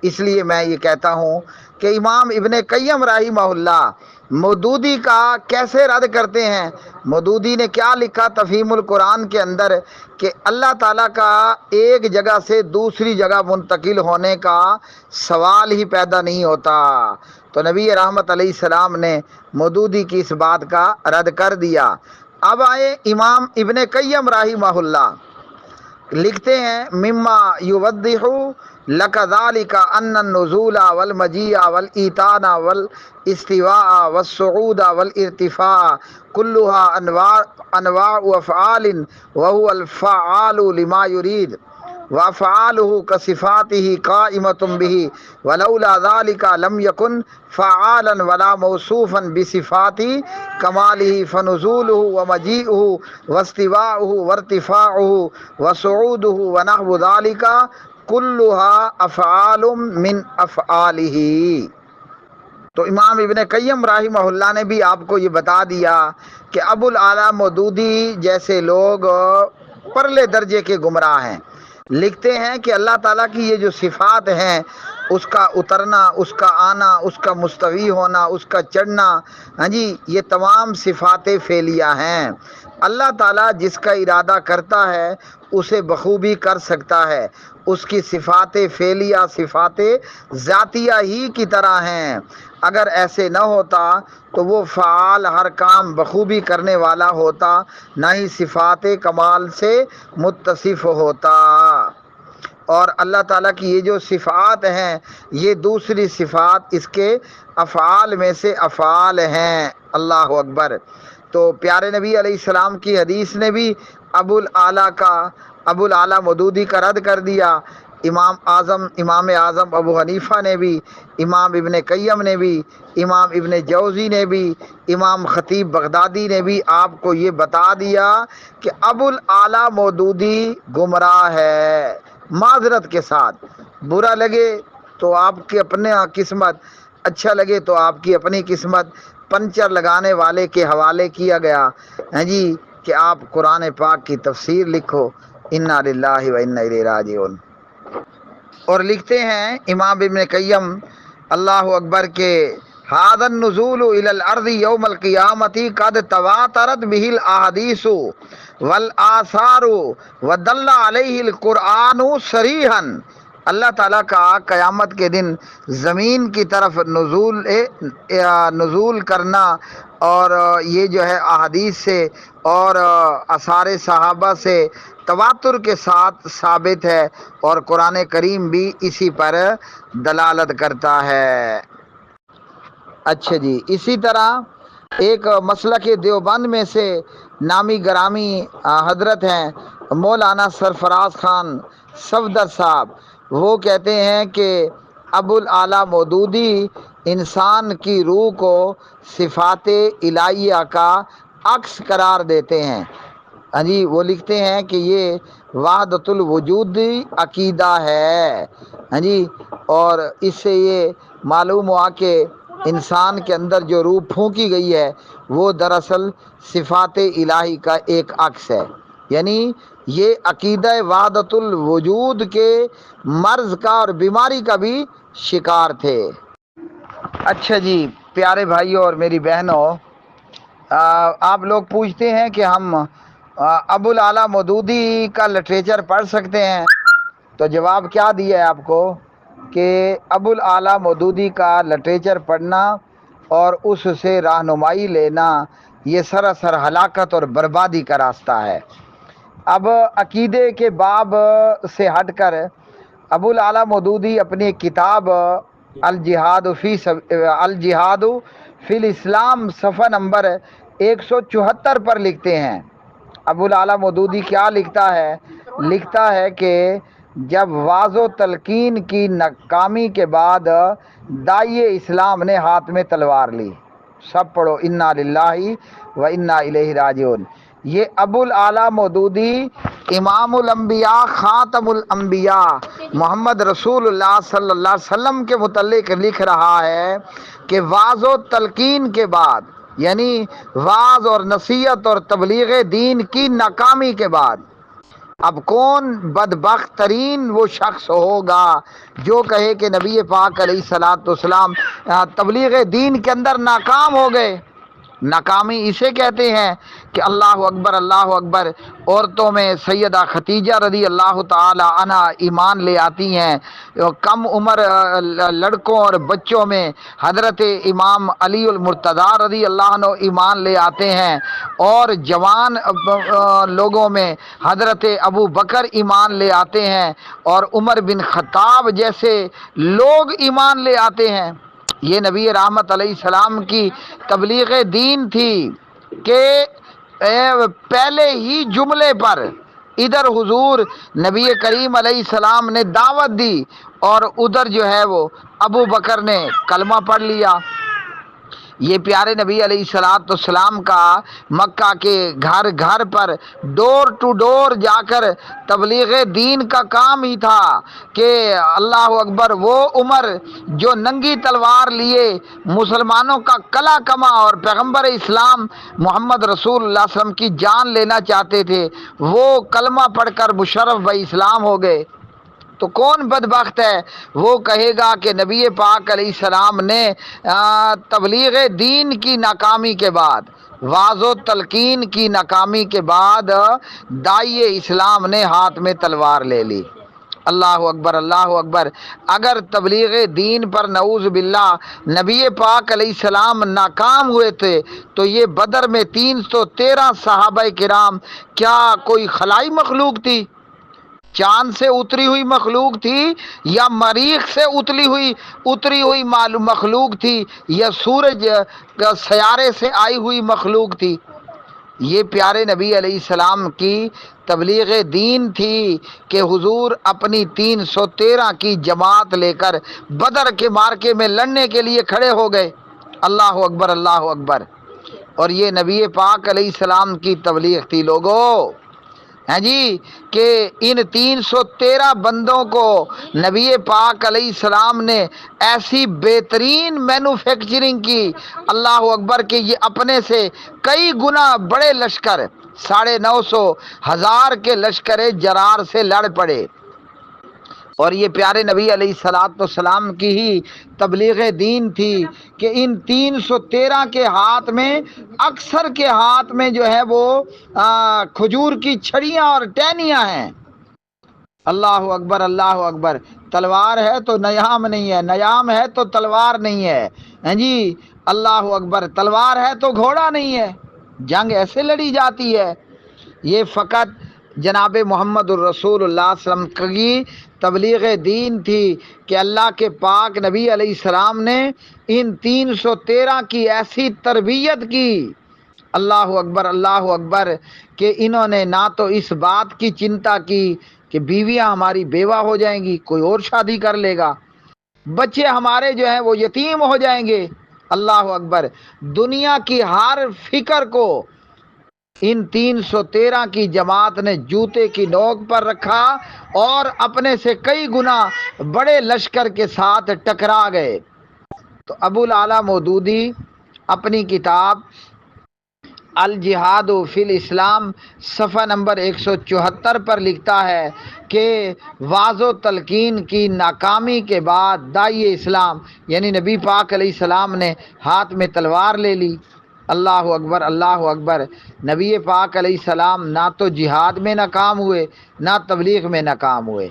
اس لیے میں یہ کہتا ہوں کہ امام ابن قیم رحمہ اللہ مودودی کا کیسے رد کرتے ہیں؟ مودودی نے کیا لکھا تفہیم القرآن کے اندر کہ اللہ تعالیٰ کا ایک جگہ سے دوسری جگہ منتقل ہونے کا سوال ہی پیدا نہیں ہوتا۔ تو نبی رحمت علیہ السلام نے مودودی کی اس بات کا رد کر دیا۔ اب آئے امام ابن قیم رحمہ اللہ، لکھتے ہیں مما یوضح لک ذلک ان النزول والمجیء والایتان والاستواء والصعود والارتفاع كلها انواع افعال وهو الفعال لما يريد وافعاله كصفاته قائمة به ولولا ذلك لم يكن فعالا ولا موصوفا بصفات كماله فنزوله ومجيئه واستواؤه وارتفاعه وصعوده ونحو ذلك كلها افعال من افعاله۔ تو امام ابن قیم رحمہ اللہ نے بھی آپ کو یہ بتا دیا کہ ابو الاعلیٰ مودودی جیسے لوگ پرلے درجے کے گمراہ ہیں، لکھتے ہیں کہ اللہ تعالیٰ کی یہ جو صفات ہیں، اس کا اترنا، اس کا آنا، اس کا مستوی ہونا، اس کا چڑھنا، ہاں جی، یہ تمام صفات فعلیہ ہیں۔ اللہ تعالیٰ جس کا ارادہ کرتا ہے اسے بخوبی کر سکتا ہے، اس کی صفات فعلیہ صفات ذاتیہ ہی کی طرح ہیں۔ اگر ایسے نہ ہوتا تو وہ فعال ہر کام بخوبی کرنے والا ہوتا، نہ ہی صفات کمال سے متصف ہوتا۔ اور اللہ تعالیٰ کی یہ جو صفات ہیں یہ دوسری صفات اس کے افعال میں سے افعال ہیں۔ اللہ اکبر۔ تو پیارے نبی علیہ السلام کی حدیث نے بھی ابو الاعلیٰ مودودی کا رد کر دیا۔ امام اعظم ابو حنیفہ نے بھی، امام ابن قیم نے بھی، امام ابن جوزی نے بھی، امام خطیب بغدادی نے بھی آپ کو یہ بتا دیا کہ ابو الاعلیٰ مودودی گمراہ ہے۔ معذرت کے ساتھ، برا لگے تو آپ کی اپنے قسمت، اچھا لگے تو آپ کی اپنی قسمت۔ پنچر لگانے والے کے حوالے کیا گیا ہے جی کہ آپ قرآن پاک کی تفسیر لکھو، انا للہ و انا الیہ راجعون۔ اور لکھتے ہیں امام ابن قیم اللہ اکبر کے ھذا النزول الی الارض یوم القیامۃ قد تواترت بہ الاحادیث والآثار ودل علیہ القرآن صریحا۔ اللہ تعالیٰ کا قیامت کے دن زمین کی طرف نزول کرنا، اور یہ جو ہے احادیث سے اور آثار صحابہ سے تواتر کے ساتھ ثابت ہے، اور قرآن کریم بھی اسی پر دلالت کرتا ہے۔ اچھا جی، اسی طرح ایک مسلک دیوبند میں سے نامی گرامی حضرت ہیں مولانا سرفراز خان صفدر صاحب، وہ کہتے ہیں کہ ابو الاعلیٰ مودودی انسان کی روح کو صفات الہیہ کا عکس قرار دیتے ہیں۔ ہاں جی، وہ لکھتے ہیں کہ یہ وحدت الوجود عقیدہ ہے۔ ہاں جی، اور اس سے یہ معلوم ہوا کہ انسان کے اندر جو روح پھونکی گئی ہے وہ دراصل صفات الہی کا ایک عکس ہے، یعنی یہ عقیدہ وحدت الوجود کے مرض کا اور بیماری کا بھی شکار تھے۔ اچھا جی پیارے بھائیوں اور میری بہنوں، آپ لوگ پوچھتے ہیں کہ ہم ابو الاعلیٰ مودودی کا لٹریچر پڑھ سکتے ہیں، تو جواب کیا دیا ہے آپ کو کہ ابو الاعلیٰ مودودی کا لٹریچر پڑھنا اور اس سے رہنمائی لینا یہ سراسر ہلاکت اور بربادی کا راستہ ہے۔ اب عقیدے کے باب سے ہٹ کر ابو الاعلیٰ مودودی اپنی کتاب الجہاد فی الاسلام صفحہ نمبر 174 پر لکھتے ہیں۔ ابو الاعلیٰ مودودی کیا لکھتا ہے؟ لکھتا ہے کہ جب واعظ و تلقین کی ناکامی کے بعد داعی اسلام نے ہاتھ میں تلوار لی۔ سب پڑھو انا للہ و انا الیہ راجعون۔ یہ ابو الاعلیٰ مودودی امام الانبیاء خاتم الانبیاء محمد رسول اللہ صلی اللہ علیہ وسلم کے متعلق لکھ رہا ہے کہ واعظ و تلقین کے بعد، یعنی واعظ اور نصیحت اور تبلیغ دین کی ناکامی کے بعد، اب کون بدبخت ترین وہ شخص ہوگا جو کہے کہ نبی پاک علیہ الصلوۃ والسلام تبلیغ دین کے اندر ناکام ہو گئے۔ ناکامی اسے کہتے ہیں کہ اللہ اکبر، عورتوں میں سیدہ ختیجہ رضی اللہ تعالی عنہ ایمان لے آتی ہیں، کم عمر لڑکوں اور بچوں میں حضرت امام علی المرتضیٰ رضی اللہ عنہ ایمان لے آتے ہیں، اور جوان لوگوں میں حضرت ابو بکر ایمان لے آتے ہیں، اور عمر بن خطاب جیسے لوگ ایمان لے آتے ہیں۔ یہ نبی رحمت علیہ السلام کی تبلیغ دین تھی کہ پہلے ہی جملے پر ادھر حضور نبی کریم علیہ السلام نے دعوت دی اور ادھر جو ہے وہ ابو بکر نے کلمہ پڑھ لیا۔ یہ پیارے نبی علیہ الصلوۃ والسلام کا مکہ کے گھر گھر پر ڈور ٹو ڈور جا کر تبلیغ دین کا کام ہی تھا کہ اللہ اکبر، وہ عمر جو ننگی تلوار لیے مسلمانوں کا کلا کما اور پیغمبر اسلام محمد رسول اللہ صلی اللہ علیہ وسلم کی جان لینا چاہتے تھے، وہ کلمہ پڑھ کر مشرف بھائی اسلام ہو گئے۔ تو کون بدبخت ہے وہ کہے گا کہ نبی پاک علیہ السلام نے تبلیغ دین کی ناکامی کے بعد، واعظ و تلقین کی ناکامی کے بعد داعی اسلام نے ہاتھ میں تلوار لے لی۔ اللہ اکبر۔ اگر تبلیغ دین پر نعوذ باللہ نبی پاک علیہ السلام ناکام ہوئے تھے تو یہ بدر میں 313 صحابہ کرام کیا کوئی خلائی مخلوق تھی؟ چاند سے اتری ہوئی مخلوق تھی یا مریخ سے اتری ہوئی مخلوق تھی یا سورج سیارے سے آئی ہوئی مخلوق تھی؟ یہ پیارے نبی علیہ السلام کی تبلیغ دین تھی کہ حضور اپنی 313 کی جماعت لے کر بدر کے مارکے میں لڑنے کے لیے کھڑے ہو گئے۔ اللہ اکبر، اللہ اکبر۔ اور یہ نبی پاک علیہ السلام کی تبلیغ تھی لوگوں، ہیں جی، کہ ان 313 بندوں کو نبی پاک علیہ السلام نے ایسی بہترین مینوفیکچرنگ کی، اللہ اکبر، کہ یہ اپنے سے کئی گنا بڑے لشکر 950 ہزار کے لشکر جرار سے لڑ پڑے۔ اور یہ پیارے نبی علیہ السلام کی ہی تبلیغ دین تھی کہ ان 313 کے ہاتھ میں، اکثر کے ہاتھ میں جو ہے وہ کھجور کی چھڑیاں اور ٹہنیاں ہیں۔ اللہ اکبر، اللہ اکبر۔ تلوار ہے تو نیام نہیں ہے، نیام ہے تو تلوار نہیں ہے، ہیں جی، اللہ اکبر۔ تلوار ہے تو گھوڑا نہیں ہے، جنگ ایسے لڑی جاتی ہے۔ یہ فقط جناب محمد الرسول اللہ صلی اللہ علیہ وسلم کی تبلیغ دین تھی کہ اللہ کے پاک نبی علیہ السلام نے ان 313 کی ایسی تربیت کی، اللہ اکبر، اللہ اکبر، کہ انہوں نے نہ تو اس بات کی چنتا کی کہ بیویاں ہماری بیوہ ہو جائیں گی، کوئی اور شادی کر لے گا، بچے ہمارے جو ہیں وہ یتیم ہو جائیں گے، اللہ اکبر۔ دنیا کی ہر فکر کو ان 313 کی جماعت نے جوتے کی نوک پر رکھا اور اپنے سے کئی گنا بڑے لشکر کے ساتھ ٹکرا گئے۔ تو ابو الاعلیٰ مودودی اپنی کتاب الجہاد فی الاسلام صفحہ نمبر 174 پر لکھتا ہے کہ واضح و تلقین کی ناکامی کے بعد داعی اسلام یعنی نبی پاک علیہ السلام نے ہاتھ میں تلوار لے لی۔ اللہ اکبر، اللہ اکبر۔ نبی پاک علیہ السلام نہ تو جہاد میں ناکام ہوئے، نہ تبلیغ میں ناکام ہوئے۔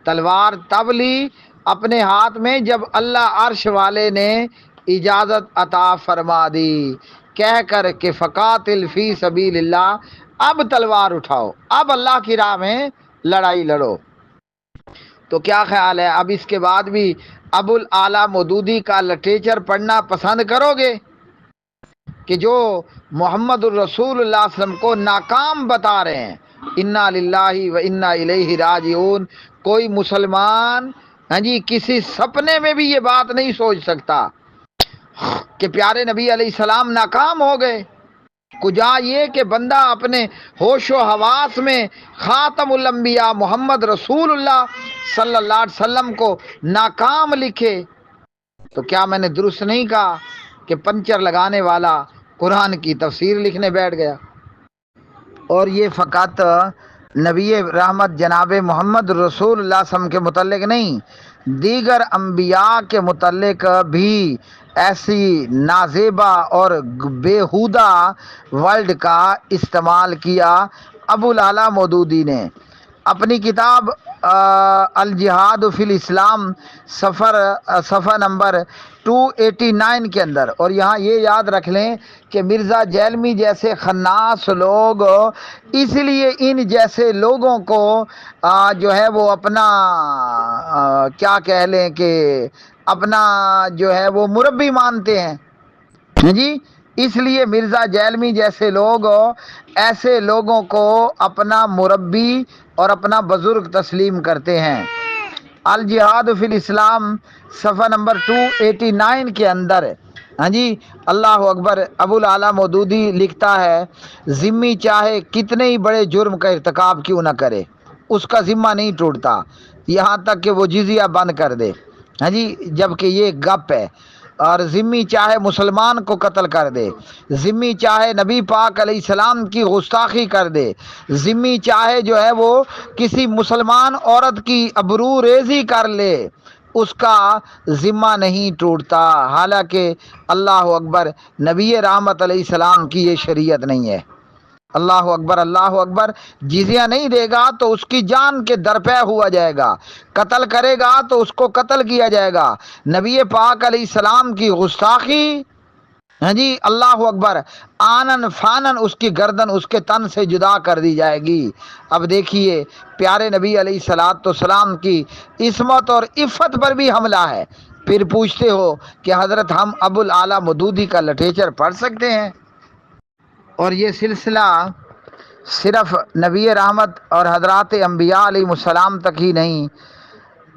تلوار تب لی اپنے ہاتھ میں جب اللہ عرش والے نے اجازت عطا فرما دی، کہہ کر کہ فقاتل فی سبیل اللہ، اب تلوار اٹھاؤ، اب اللہ کی راہ میں لڑائی لڑو۔ تو کیا خیال ہے، اب اس کے بعد بھی ابو الاعلیٰ مودودی کا لٹریچر پڑھنا پسند کرو گے کہ جو محمد الرسول اللہ صلی اللہ علیہ وسلم کو ناکام بتا رہے ہیں؟ انا للہ و انا الیہ راجعون۔ کوئی مسلمان ہاں جی کسی سپنے میں بھی یہ بات نہیں سوچ سکتا کہ پیارے نبی علیہ السلام ناکام ہو گئے۔ کجا یہ کہ بندہ اپنے ہوش و حواس میں خاتم الانبیاء محمد رسول اللہ صلی اللہ علیہ وسلم کو ناکام لکھے۔ تو کیا میں نے درست نہیں کہا کہ پنچر لگانے والا قرآن کی تفسیر لکھنے بیٹھ گیا؟ اور یہ فقط نبی رحمت جناب محمد رسول اللہ صلی اللہ علیہ وسلم کے متعلق نہیں، دیگر انبیاء کے متعلق بھی ایسی نازیبا اور بیہودہ ورڈ کا استعمال کیا ابو الاعلیٰ مودودی نے۔ اپنی کتاب الجہاد فی الاسلام صفحہ نمبر 289 کے اندر، اور یہاں یہ یاد رکھ لیں کہ مرزا جیلمی جیسے خناس لوگ اس لیے ان جیسے لوگوں کو جو ہے وہ اپنا کیا کہہ لیں کہ اپنا جو ہے وہ مربی مانتے ہیں جی، اس لیے مرزا جیلمی جیسے لوگ ایسے لوگوں کو اپنا مربی اور اپنا بزرگ تسلیم کرتے ہیں۔ الجہاد فی الاسلام صفحہ نمبر 289 کے اندر ہاں جی اللہ اکبر ابو الاعلیٰ مودودی لکھتا ہے، ذمہ چاہے کتنے ہی بڑے جرم کا ارتکاب کیوں نہ کرے، اس کا ذمہ نہیں ٹوٹتا یہاں تک کہ وہ جزیہ بند کر دے، ہاں جی، جبکہ یہ گپ ہے۔ اور ذمہ چاہے مسلمان کو قتل کر دے، ذمہ چاہے نبی پاک علیہ السلام کی گستاخی کر دے، ذمہ چاہے جو ہے وہ کسی مسلمان عورت کی ابرو ریزی کر لے، اس کا ذمہ نہیں ٹوٹتا، حالانکہ اللہ اکبر نبی رحمت علیہ السلام کی یہ شریعت نہیں ہے۔ اللہ اکبر، اللہ اکبر۔ جزیہ نہیں دے گا تو اس کی جان کے درپے ہوا جائے گا، قتل کرے گا تو اس کو قتل کیا جائے گا، نبی پاک علیہ السلام کی گستاخی ہاں جی اللہ اکبر آنن فانن اس کی گردن اس کے تن سے جدا کر دی جائے گی۔ اب دیکھیے پیارے نبی علیہ السلام کی عصمت اور عفت پر بھی حملہ ہے، پھر پوچھتے ہو کہ حضرت ہم ابو الاعلیٰ مودودی کا لٹریچر پڑھ سکتے ہیں؟ اور یہ سلسلہ صرف نبی رحمت اور حضرات انبیاء علیہ السلام تک ہی نہیں،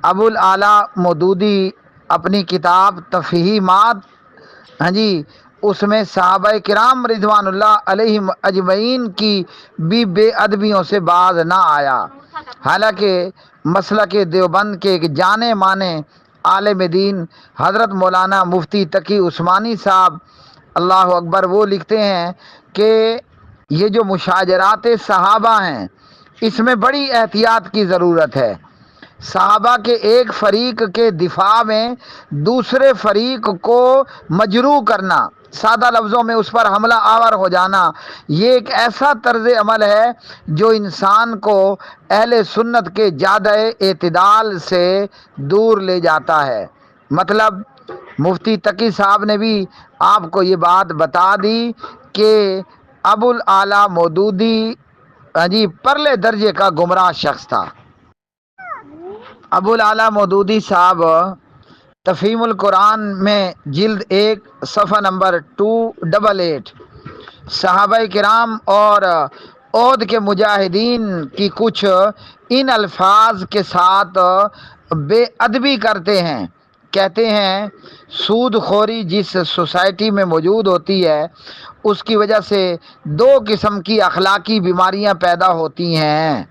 ابو الاعلیٰ مودودی اپنی کتاب تفہیمات، ہاں جی، اس میں صحابہ کرام رضوان اللہ علیہم اجمعین کی بھی بے ادبیوں سے باز نہ آیا۔ حالانکہ مسلک دیوبند کے ایک جانے مانے عالم دین حضرت مولانا مفتی تقی عثمانی صاحب اللہ اکبر، وہ لکھتے ہیں کہ یہ جو مشاجرات صحابہ ہیں اس میں بڑی احتیاط کی ضرورت ہے۔ صحابہ کے ایک فریق کے دفاع میں دوسرے فریق کو مجروح کرنا، سادہ لفظوں میں اس پر حملہ آور ہو جانا، یہ ایک ایسا طرز عمل ہے جو انسان کو اہل سنت کے جادہ اعتدال سے دور لے جاتا ہے۔ مطلب مفتی تقی صاحب نے بھی آپ کو یہ بات بتا دی کہ ابو الاعلیٰ مودودی جی پرلے درجے کا گمراہ شخص تھا۔ ابو الاعلیٰ مودودی صاحب تفہیم القرآن میں جلد 1 صفحہ نمبر 288 صحابہ کرام اور عہد کے مجاہدین کی کچھ ان الفاظ کے ساتھ بے ادبی کرتے ہیں۔ کہتے ہیں سود خوری جس سوسائٹی میں موجود ہوتی ہے اس کی وجہ سے 2 قسم کی اخلاقی بیماریاں پیدا ہوتی ہیں۔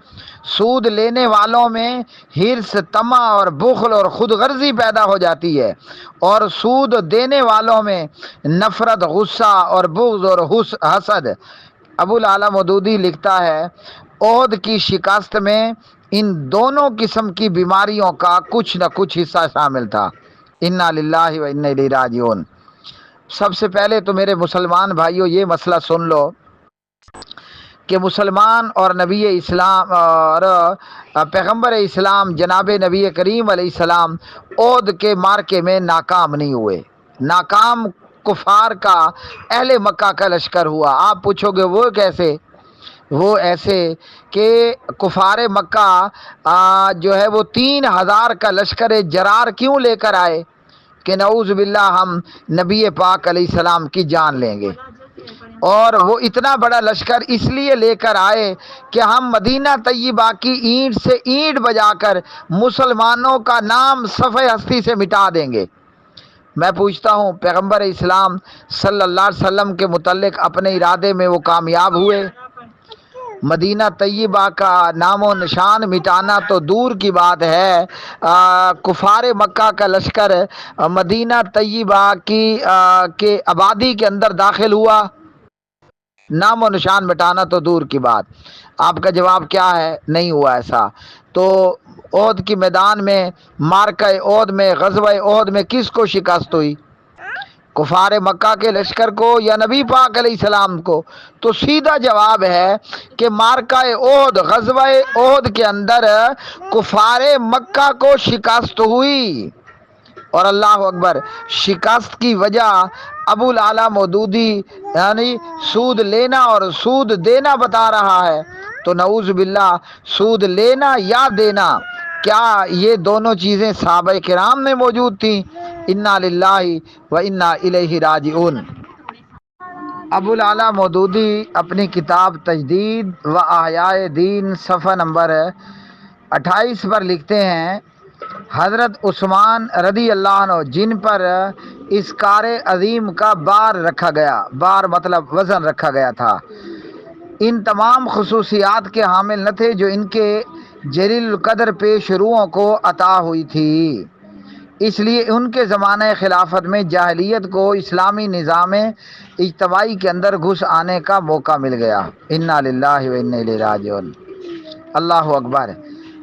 سود لینے والوں میں حرص، طمع اور بخل اور خود غرضی پیدا ہو جاتی ہے، اور سود دینے والوں میں نفرت، غصہ اور بغض اور حسد۔ ابو الاعلیٰ مودودی لکھتا ہے عہد کی شکست میں ان دونوں قسم کی بیماریوں کا کچھ نہ کچھ حصہ شامل تھا۔ انا للہ و انا الیہ راجعون۔ سب سے پہلے تو میرے مسلمان بھائیوں یہ مسئلہ سن لو کہ مسلمان اور نبی اسلام اور پیغمبر اسلام جناب نبی کریم علیہ السلام عہد کے مارکے میں ناکام نہیں ہوئے۔ ناکام کفار کا اہل مکہ کا لشکر ہوا۔ آپ پوچھو گے وہ کیسے؟ وہ ایسے کہ کفار مکہ جو ہے وہ 3000 کا لشکر جرار کیوں لے کر آئے کہ نعوذ باللہ ہم نبی پاک علیہ السلام کی جان لیں گے، اور وہ اتنا بڑا لشکر اس لیے لے کر آئے کہ ہم مدینہ طیبہ کی اینٹ سے اینٹ بجا کر مسلمانوں کا نام صفحہ ہستی سے مٹا دیں گے۔ میں پوچھتا ہوں پیغمبر اسلام صلی اللہ علیہ وسلم کے متعلق اپنے ارادے میں وہ کامیاب ہوئے؟ مدینہ طیبہ کا نام و نشان مٹانا تو دور کی بات ہے، کفار مکہ کا لشکر مدینہ طیبہ کی آبادی کے اندر داخل ہوا، نام و نشان مٹانا تو دور کی بات۔ آپ کا جواب کیا ہے؟ نہیں ہوا ایسا۔ تو عہد کی میدان میں، معرکہ عہد میں، غزوہ عہد میں کس کو شکست ہوئی؟ کفار مکہ کے لشکر کو یا نبی پاک علیہ السلام کو؟ تو سیدھا جواب ہے کہ معرکہ عہد، غزوہ عہد کے اندر کفار مکہ کو شکست ہوئی۔ اور اللہ اکبر، شکست کی وجہ ابو الاعلیٰ مودودی یعنی سود لینا اور سود دینا بتا رہا ہے۔ تو نعوذ باللہ سود لینا یا دینا، کیا یہ دونوں چیزیں صحابہ کرام میں موجود تھیں؟ انا للہ و انا الیہ راجعون۔ ابو الاعلیٰ مودودی اپنی کتاب تجدید و احیاء دین صفحہ نمبر 28 پر لکھتے ہیں حضرت عثمان رضی اللہ عنہ جن پر اس کار عظیم کا بار رکھا گیا، بار مطلب وزن رکھا گیا تھا، ان تمام خصوصیات کے حامل نہ تھے جو ان کے جلیل القدر پیش روؤں کو عطا ہوئی تھی۔ اس لیے ان کے زمانہ خلافت میں جاہلیت کو اسلامی نظام اجتماعی کے اندر گھس آنے کا موقع مل گیا۔ انا للہ و انا الیہ راجعون۔ اللہ اکبر۔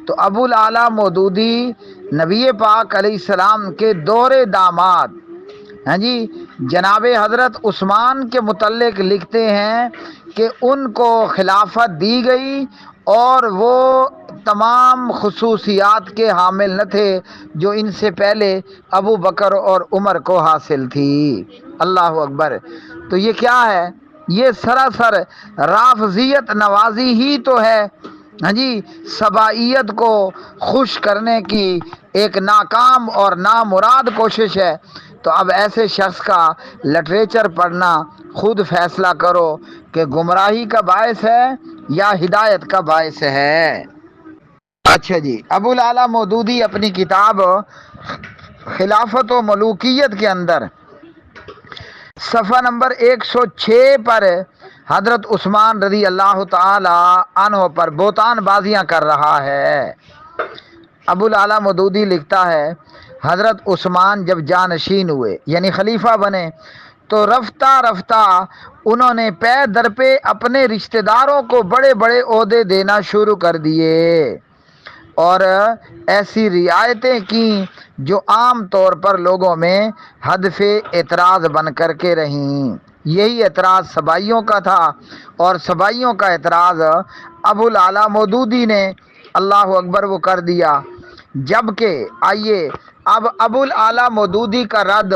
تو ابو الاعلیٰ مودودی نبی پاک علیہ السلام کے دورے داماد، ہاں جی، جناب حضرت عثمان کے متعلق لکھتے ہیں کہ ان کو خلافت دی گئی اور وہ تمام خصوصیات کے حامل نہ تھے جو ان سے پہلے ابو بکر اور عمر کو حاصل تھی۔ اللہ اکبر۔ تو یہ کیا ہے؟ یہ سراسر رافضیت نوازی ہی تو ہے، ہاں جی، سبائیت کو خوش کرنے کی ایک ناکام اور نامراد کوشش ہے۔ تو اب ایسے شخص کا لٹریچر پڑھنا خود فیصلہ کرو کہ گمراہی کا باعث ہے یا ہدایت کا باعث ہے۔ اچھا جی، ابو الاعلیٰ مودودی اپنی کتاب خلافت و ملوکیت کے اندر صفحہ نمبر 106 پر حضرت عثمان رضی اللہ تعالی عنہ پر بہتان بازیاں کر رہا ہے۔ ابو الاعلیٰ مودودی لکھتا ہے حضرت عثمان جب جانشین ہوئے یعنی خلیفہ بنے تو رفتہ رفتہ انہوں نے پے در پہ اپنے رشتہ داروں کو بڑے بڑے عہدے دینا شروع کر دیے اور ایسی رعایتیں کیں جو عام طور پر لوگوں میں ہدف اعتراض بن کر کے رہیں۔ یہی اعتراض سبائیوں کا تھا اور سبائیوں کا اعتراض ابو الاعلیٰ مودودی نے اللہ اکبر وہ کر دیا۔ جبکہ آئیے اب ابو الاعلیٰ مودودی کا رد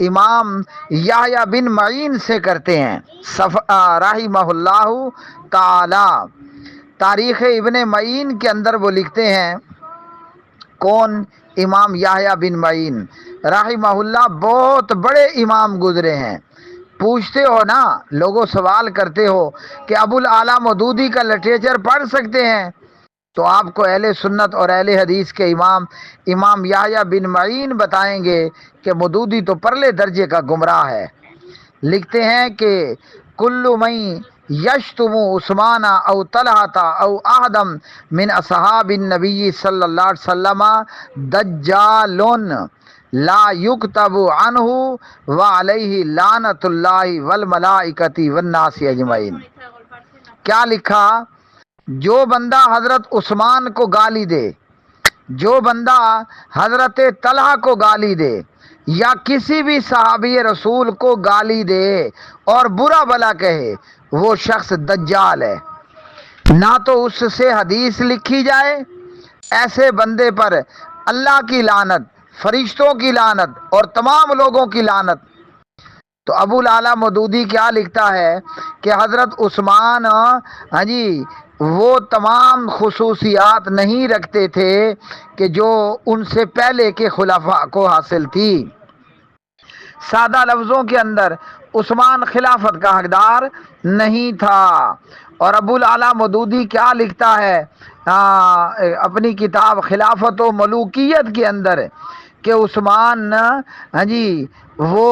امام یحییٰ بن معین سے کرتے ہیں رحمہ اللہ تعالی۔ تاریخ ابن معین کے اندر وہ لکھتے ہیں، کون؟ امام یحییٰ بن معین رحمہ اللہ، بہت بڑے امام گزرے ہیں۔ پوچھتے ہو نا، لوگوں سوال کرتے ہو کہ ابو الاعلیٰ مودودی کا لٹریچر پڑھ سکتے ہیں، تو آپ کو اہل سنت اور اہل حدیث کے امام یحییٰ بن معین بتائیں گے کہ مودودی تو پرلے درجے کا گمراہ ہے۔ لکھتے ہیں کہ کل من یشتم عثمان او طلحہ او احدم من اصحاب النبی صلی اللہ علیہ وسلم دجال لا یکتب عنہ وعلیہ لعنت اللہ والملائکۃ والناس اجمعین۔ کیا لکھا؟ جو بندہ حضرت عثمان کو گالی دے، جو بندہ حضرت طلحہ کو گالی دے یا کسی بھی صحابی رسول کو گالی دے اور برا بھلا کہے، وہ شخص دجال ہے۔ نہ تو اس سے حدیث لکھی جائے، ایسے بندے پر اللہ کی لعنت، فرشتوں کی لعنت اور تمام لوگوں کی لعنت۔ تو ابو الاعلیٰ مودودی کیا لکھتا ہے کہ حضرت عثمان وہ تمام خصوصیات نہیں رکھتے تھے کہ جو ان سے پہلے کے خلفاء کو حاصل تھی۔ سادہ لفظوں کے اندر عثمان خلافت کا حقدار نہیں تھا۔ اور ابو الاعلیٰ مودودی کیا لکھتا ہے اپنی کتاب خلافت و ملوکیت کے اندر کہ عثمان وہ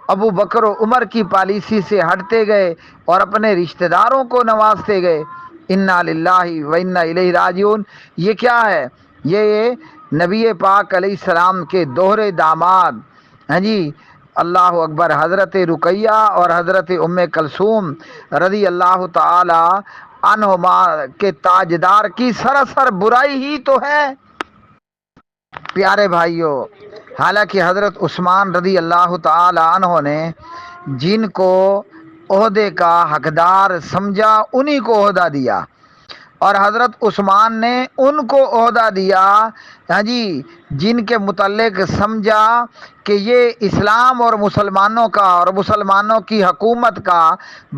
ابو بکر و عمر کی پالیسی سے ہٹتے گئے اور اپنے رشتہ داروں کو نوازتے گئے۔ انا للہ و انا الیہ راجعون۔ یہ کیا ہے؟ یہ نبی پاک علیہ السلام کے دوہرے داماد اللہ اکبر حضرت رقیہ اور حضرت ام کلثوم رضی اللہ تعالی عنہما کے تاجدار کی سراسر برائی ہی تو ہے۔ پیارے بھائیوں، حالانکہ حضرت عثمان رضی اللہ تعالی عنہ نے جن کو عہدے کا حقدار سمجھا انہی کو عہدہ دیا، اور حضرت عثمان نے ان کو عہدہ دیا جن کے متعلق سمجھا کہ یہ اسلام اور مسلمانوں کا اور مسلمانوں کی حکومت کا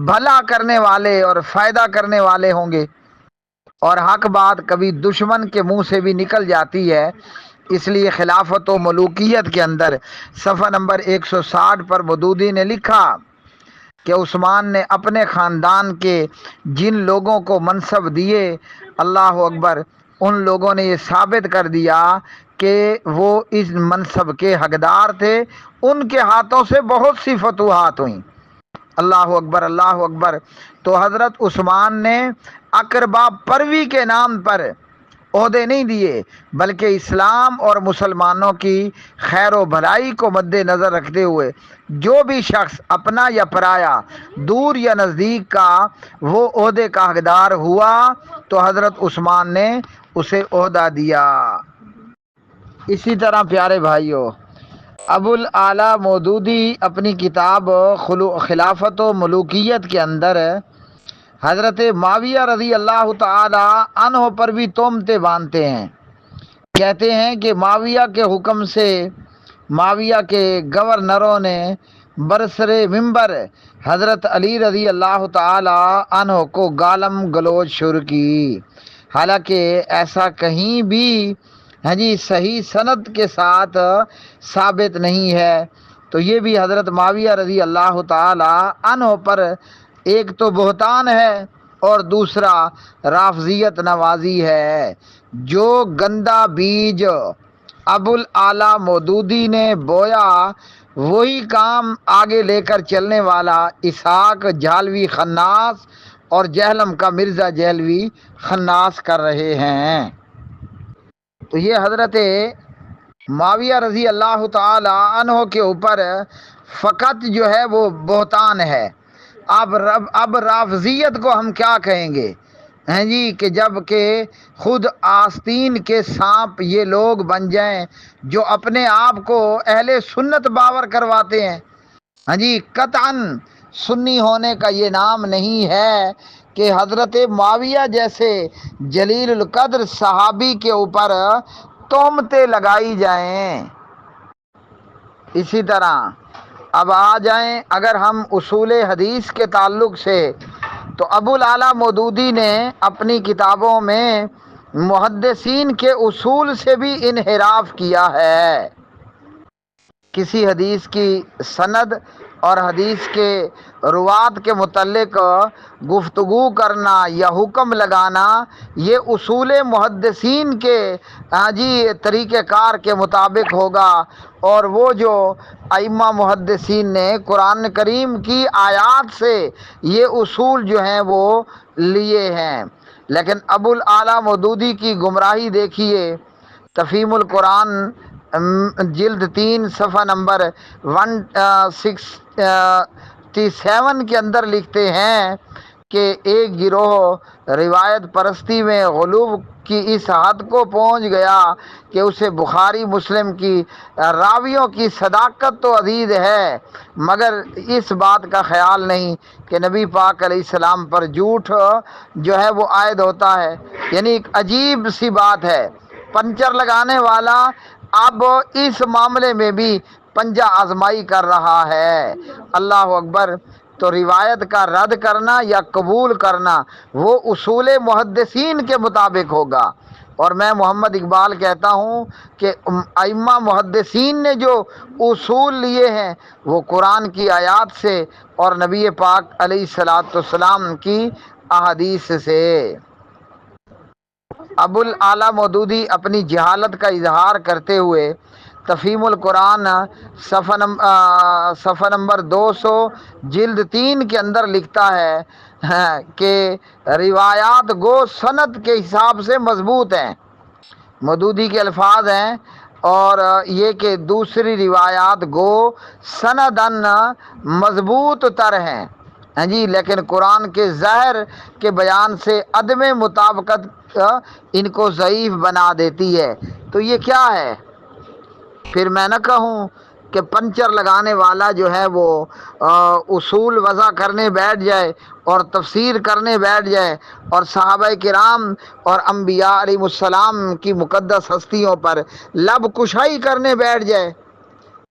بھلا کرنے والے اور فائدہ کرنے والے ہوں گے۔ اور حق بات کبھی دشمن کے منہ سے بھی نکل جاتی ہے، اس لیے خلافت و ملوکیت کے اندر صفحہ نمبر 160 پر مودودی نے لکھا کہ عثمان نے اپنے خاندان کے جن لوگوں کو منصب دیے، اللہ اکبر، ان لوگوں نے یہ ثابت کر دیا کہ وہ اس منصب کے حقدار تھے۔ ان کے ہاتھوں سے بہت سی فتوحات ہوئیں۔ اللہ اکبر، اللہ اکبر۔ تو حضرت عثمان نے اقربا پروی کے نام پر عہدے نہیں دیے، بلکہ اسلام اور مسلمانوں کی خیر و بھلائی کو مد نظر رکھتے ہوئے جو بھی شخص اپنا یا پرایا، دور یا نزدیک کا وہ عہدے کا حقدار ہوا تو حضرت عثمان نے اسے عہدہ دیا۔ اسی طرح پیارے بھائیوں، ابو الاعلیٰ مودودی اپنی کتاب خلافت و ملوکیت کے اندر حضرت معاویہ رضی اللہ تعالی عنہ پر بھی تہمتیں باندھتے ہیں۔ کہتے ہیں کہ معاویہ کے حکم سے معاویہ کے گورنروں نے برسر منبر حضرت علی رضی اللہ تعالی عنہ کو گالم گلوچ شروع کی، حالانکہ ایسا کہیں بھی صحیح سند کے ساتھ ثابت نہیں ہے۔ تو یہ بھی حضرت معاویہ رضی اللہ تعالی عنہ پر ایک تو بہتان ہے اور دوسرا رافضیت نوازی ہے۔ جو گندا بیج ابوالعالی مودودی نے بویا وہی کام آگے لے کر چلنے والا اسحاق جہلوی خناس اور جہلم کا مرزا جہلوی خناس کر رہے ہیں۔ تو یہ حضرت معاویہ رضی اللہ تعالی عنہ کے اوپر فقط جو ہے وہ بہتان ہے۔ اب رافضیت کو ہم کیا کہیں گے؟ ہیں جی کہ جب کہ خود آستین کے سانپ یہ لوگ بن جائیں جو اپنے آپ کو اہل سنت باور کرواتے ہیں۔ ہاں جی، قطعاً سنی ہونے کا یہ نام نہیں ہے کہ حضرت معاویہ جیسے جلیل القدر صحابی کے اوپر تہمتیں لگائی جائیں۔ اسی طرح اب آ جائیں اگر ہم اصول حدیث کے تعلق سے، تو ابوالعالی مودودی نے اپنی کتابوں میں محدثین کے اصول سے بھی انحراف کیا ہے۔ کسی حدیث کی سند اور حدیث کے روات کے متعلق گفتگو کرنا یا حکم لگانا یہ اصول محدثین کے طریقہ کار کے مطابق ہوگا، اور وہ جو ائمہ محدثین نے قرآن کریم کی آیات سے یہ اصول جو ہیں وہ لیے ہیں۔ لیکن ابوالعالی مودودی کی گمراہی دیکھیے۔ تفہیم القرآن جلد 3 صفحہ نمبر 167 کے اندر لکھتے ہیں کہ ایک گروہ روایت پرستی میں غلو کی اس حد کو پہنچ گیا کہ اسے بخاری مسلم کی راویوں کی صداقت تو عزیز ہے، مگر اس بات کا خیال نہیں کہ نبی پاک علیہ السلام پر جھوٹ جو ہے وہ عائد ہوتا ہے۔ یعنی ایک عجیب سی بات ہے۔ پنچر لگانے والا اب اس معاملے میں بھی پنجہ آزمائی کر رہا ہے۔ اللہ اکبر۔ تو روایت کا رد کرنا یا قبول کرنا وہ اصول محدثین کے مطابق ہوگا، اور میں محمد اقبال کہتا ہوں کہ ائمہ محدثین نے جو اصول لیے ہیں وہ قرآن کی آیات سے اور نبی پاک علیہ الصلاۃ والسلام کی احادیث سے۔ ابوالعالی مودودی اپنی جہالت کا اظہار کرتے ہوئے تفہیم القرآن صفحہ نمبر 200 جلد 3 کے اندر لکھتا ہے کہ روایات گو سند کے حساب سے مضبوط ہیں۔ مودودی کے الفاظ ہیں، اور یہ کہ دوسری روایات گو سندن مضبوط تر ہیں، ہاں جی، لیکن قرآن کے ظاہر کے بیان سے عدم مطابقت ان کو ضعیف بنا دیتی ہے۔ تو یہ کیا ہے؟ پھر میں نہ کہوں کہ پنچر لگانے والا جو ہے وہ اصول وضع کرنے بیٹھ جائے اور تفسیر کرنے بیٹھ جائے اور صحابہ کرام اور انبیاء علیہ السلام کی مقدس ہستیوں پر لب کشائی کرنے بیٹھ جائے۔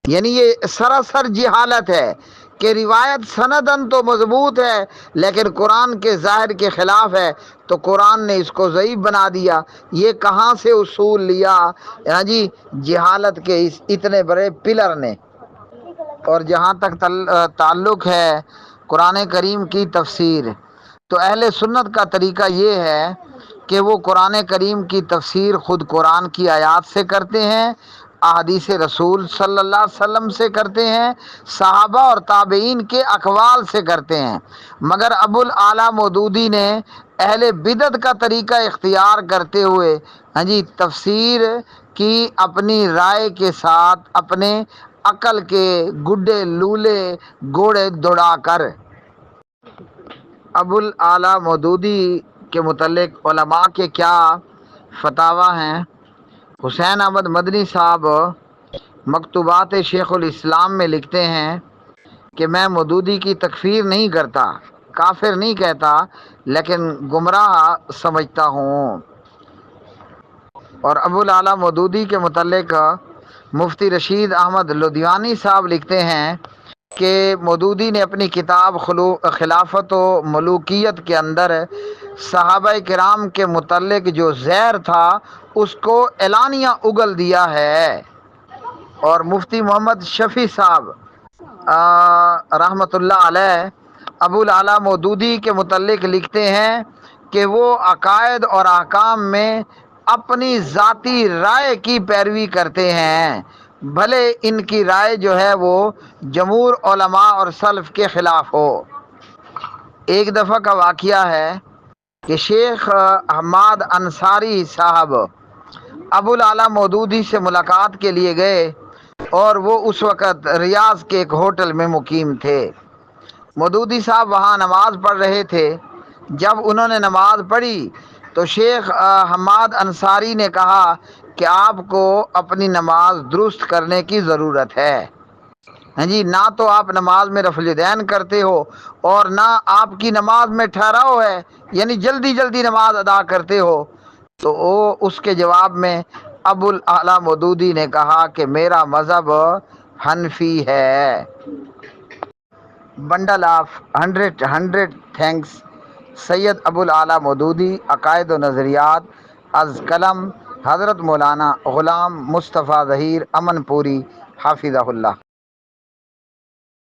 یعنی یہ سراسر جہالت ہے کہ روایت سندن تو مضبوط ہے لیکن قرآن کے ظاہر کے خلاف ہے، تو قرآن نے اس کو ضعیف بنا دیا۔ یہ کہاں سے اصول لیا؟ ہاں جی، جہالت کے اس اتنے بڑے پلر نے۔ اور جہاں تک تعلق ہے قرآن کریم کی تفسیر، تو اہل سنت کا طریقہ یہ ہے کہ وہ قرآن کریم کی تفسیر خود قرآن کی آیات سے کرتے ہیں، احادیث رسول صلی اللہ علیہ وسلم سے کرتے ہیں، صحابہ اور تابعین کے اقوال سے کرتے ہیں۔ مگر ابوالعالی مودودی نے اہل بدعت کا طریقہ اختیار کرتے ہوئے ہاں جی تفسیر کی اپنی رائے کے ساتھ اپنے عقل کے گڈے لولے گھوڑے دوڑا کر۔ ابوالعالی مودودی کے متعلق علماء کے کیا فتاوی ہیں؟ حسین احمد مدنی صاحب مکتوبات شیخ الاسلام میں لکھتے ہیں کہ میں مودودی کی تکفیر نہیں کرتا، کافر نہیں کہتا، لیکن گمراہ سمجھتا ہوں۔ اور ابوالعالی مودودی کے متعلق مفتی رشید احمد لدھیانی صاحب لکھتے ہیں کہ مودودی نے اپنی کتاب خلافت و ملوکیت کے اندر صحابہ کرام کے متعلق جو زہر تھا اس کو اعلانیہ اگل دیا ہے۔ اور مفتی محمد شفیع صاحب رحمۃ اللہ علیہ ابو الاعلیٰ مودودی کے متعلق لکھتے ہیں کہ وہ عقائد اور احکام میں اپنی ذاتی رائے کی پیروی کرتے ہیں، بھلے ان کی رائے جو ہے وہ جمہور علماء اور سلف کے خلاف ہو۔ ایک دفعہ کا واقعہ ہے کہ شیخ حماد انصاری صاحب ابو الاعلیٰ مودودی سے ملاقات کے لیے گئے اور وہ اس وقت ریاض کے ایک ہوٹل میں مقیم تھے۔ مودودی صاحب وہاں نماز پڑھ رہے تھے۔ جب انہوں نے نماز پڑھی تو شیخ حماد انصاری نے کہا کہ آپ کو اپنی نماز درست کرنے کی ضرورت ہے۔ ہاں جی، نہ تو آپ نماز میں رفع الیدین کرتے ہو اور نہ آپ کی نماز میں ٹھہراؤ ہے، یعنی جلدی جلدی نماز ادا کرتے ہو۔ تو اس کے جواب میں ابو الاعلیٰ مودودی نے کہا کہ میرا مذہب حنفی ہے۔ بنڈل آف 100 تھینکس، سید ابو الاعلیٰ مودودی، عقائد و نظریات، از قلم حضرت مولانا غلام مصطفیٰ ظہیر امن پوری حافظہ اللہ۔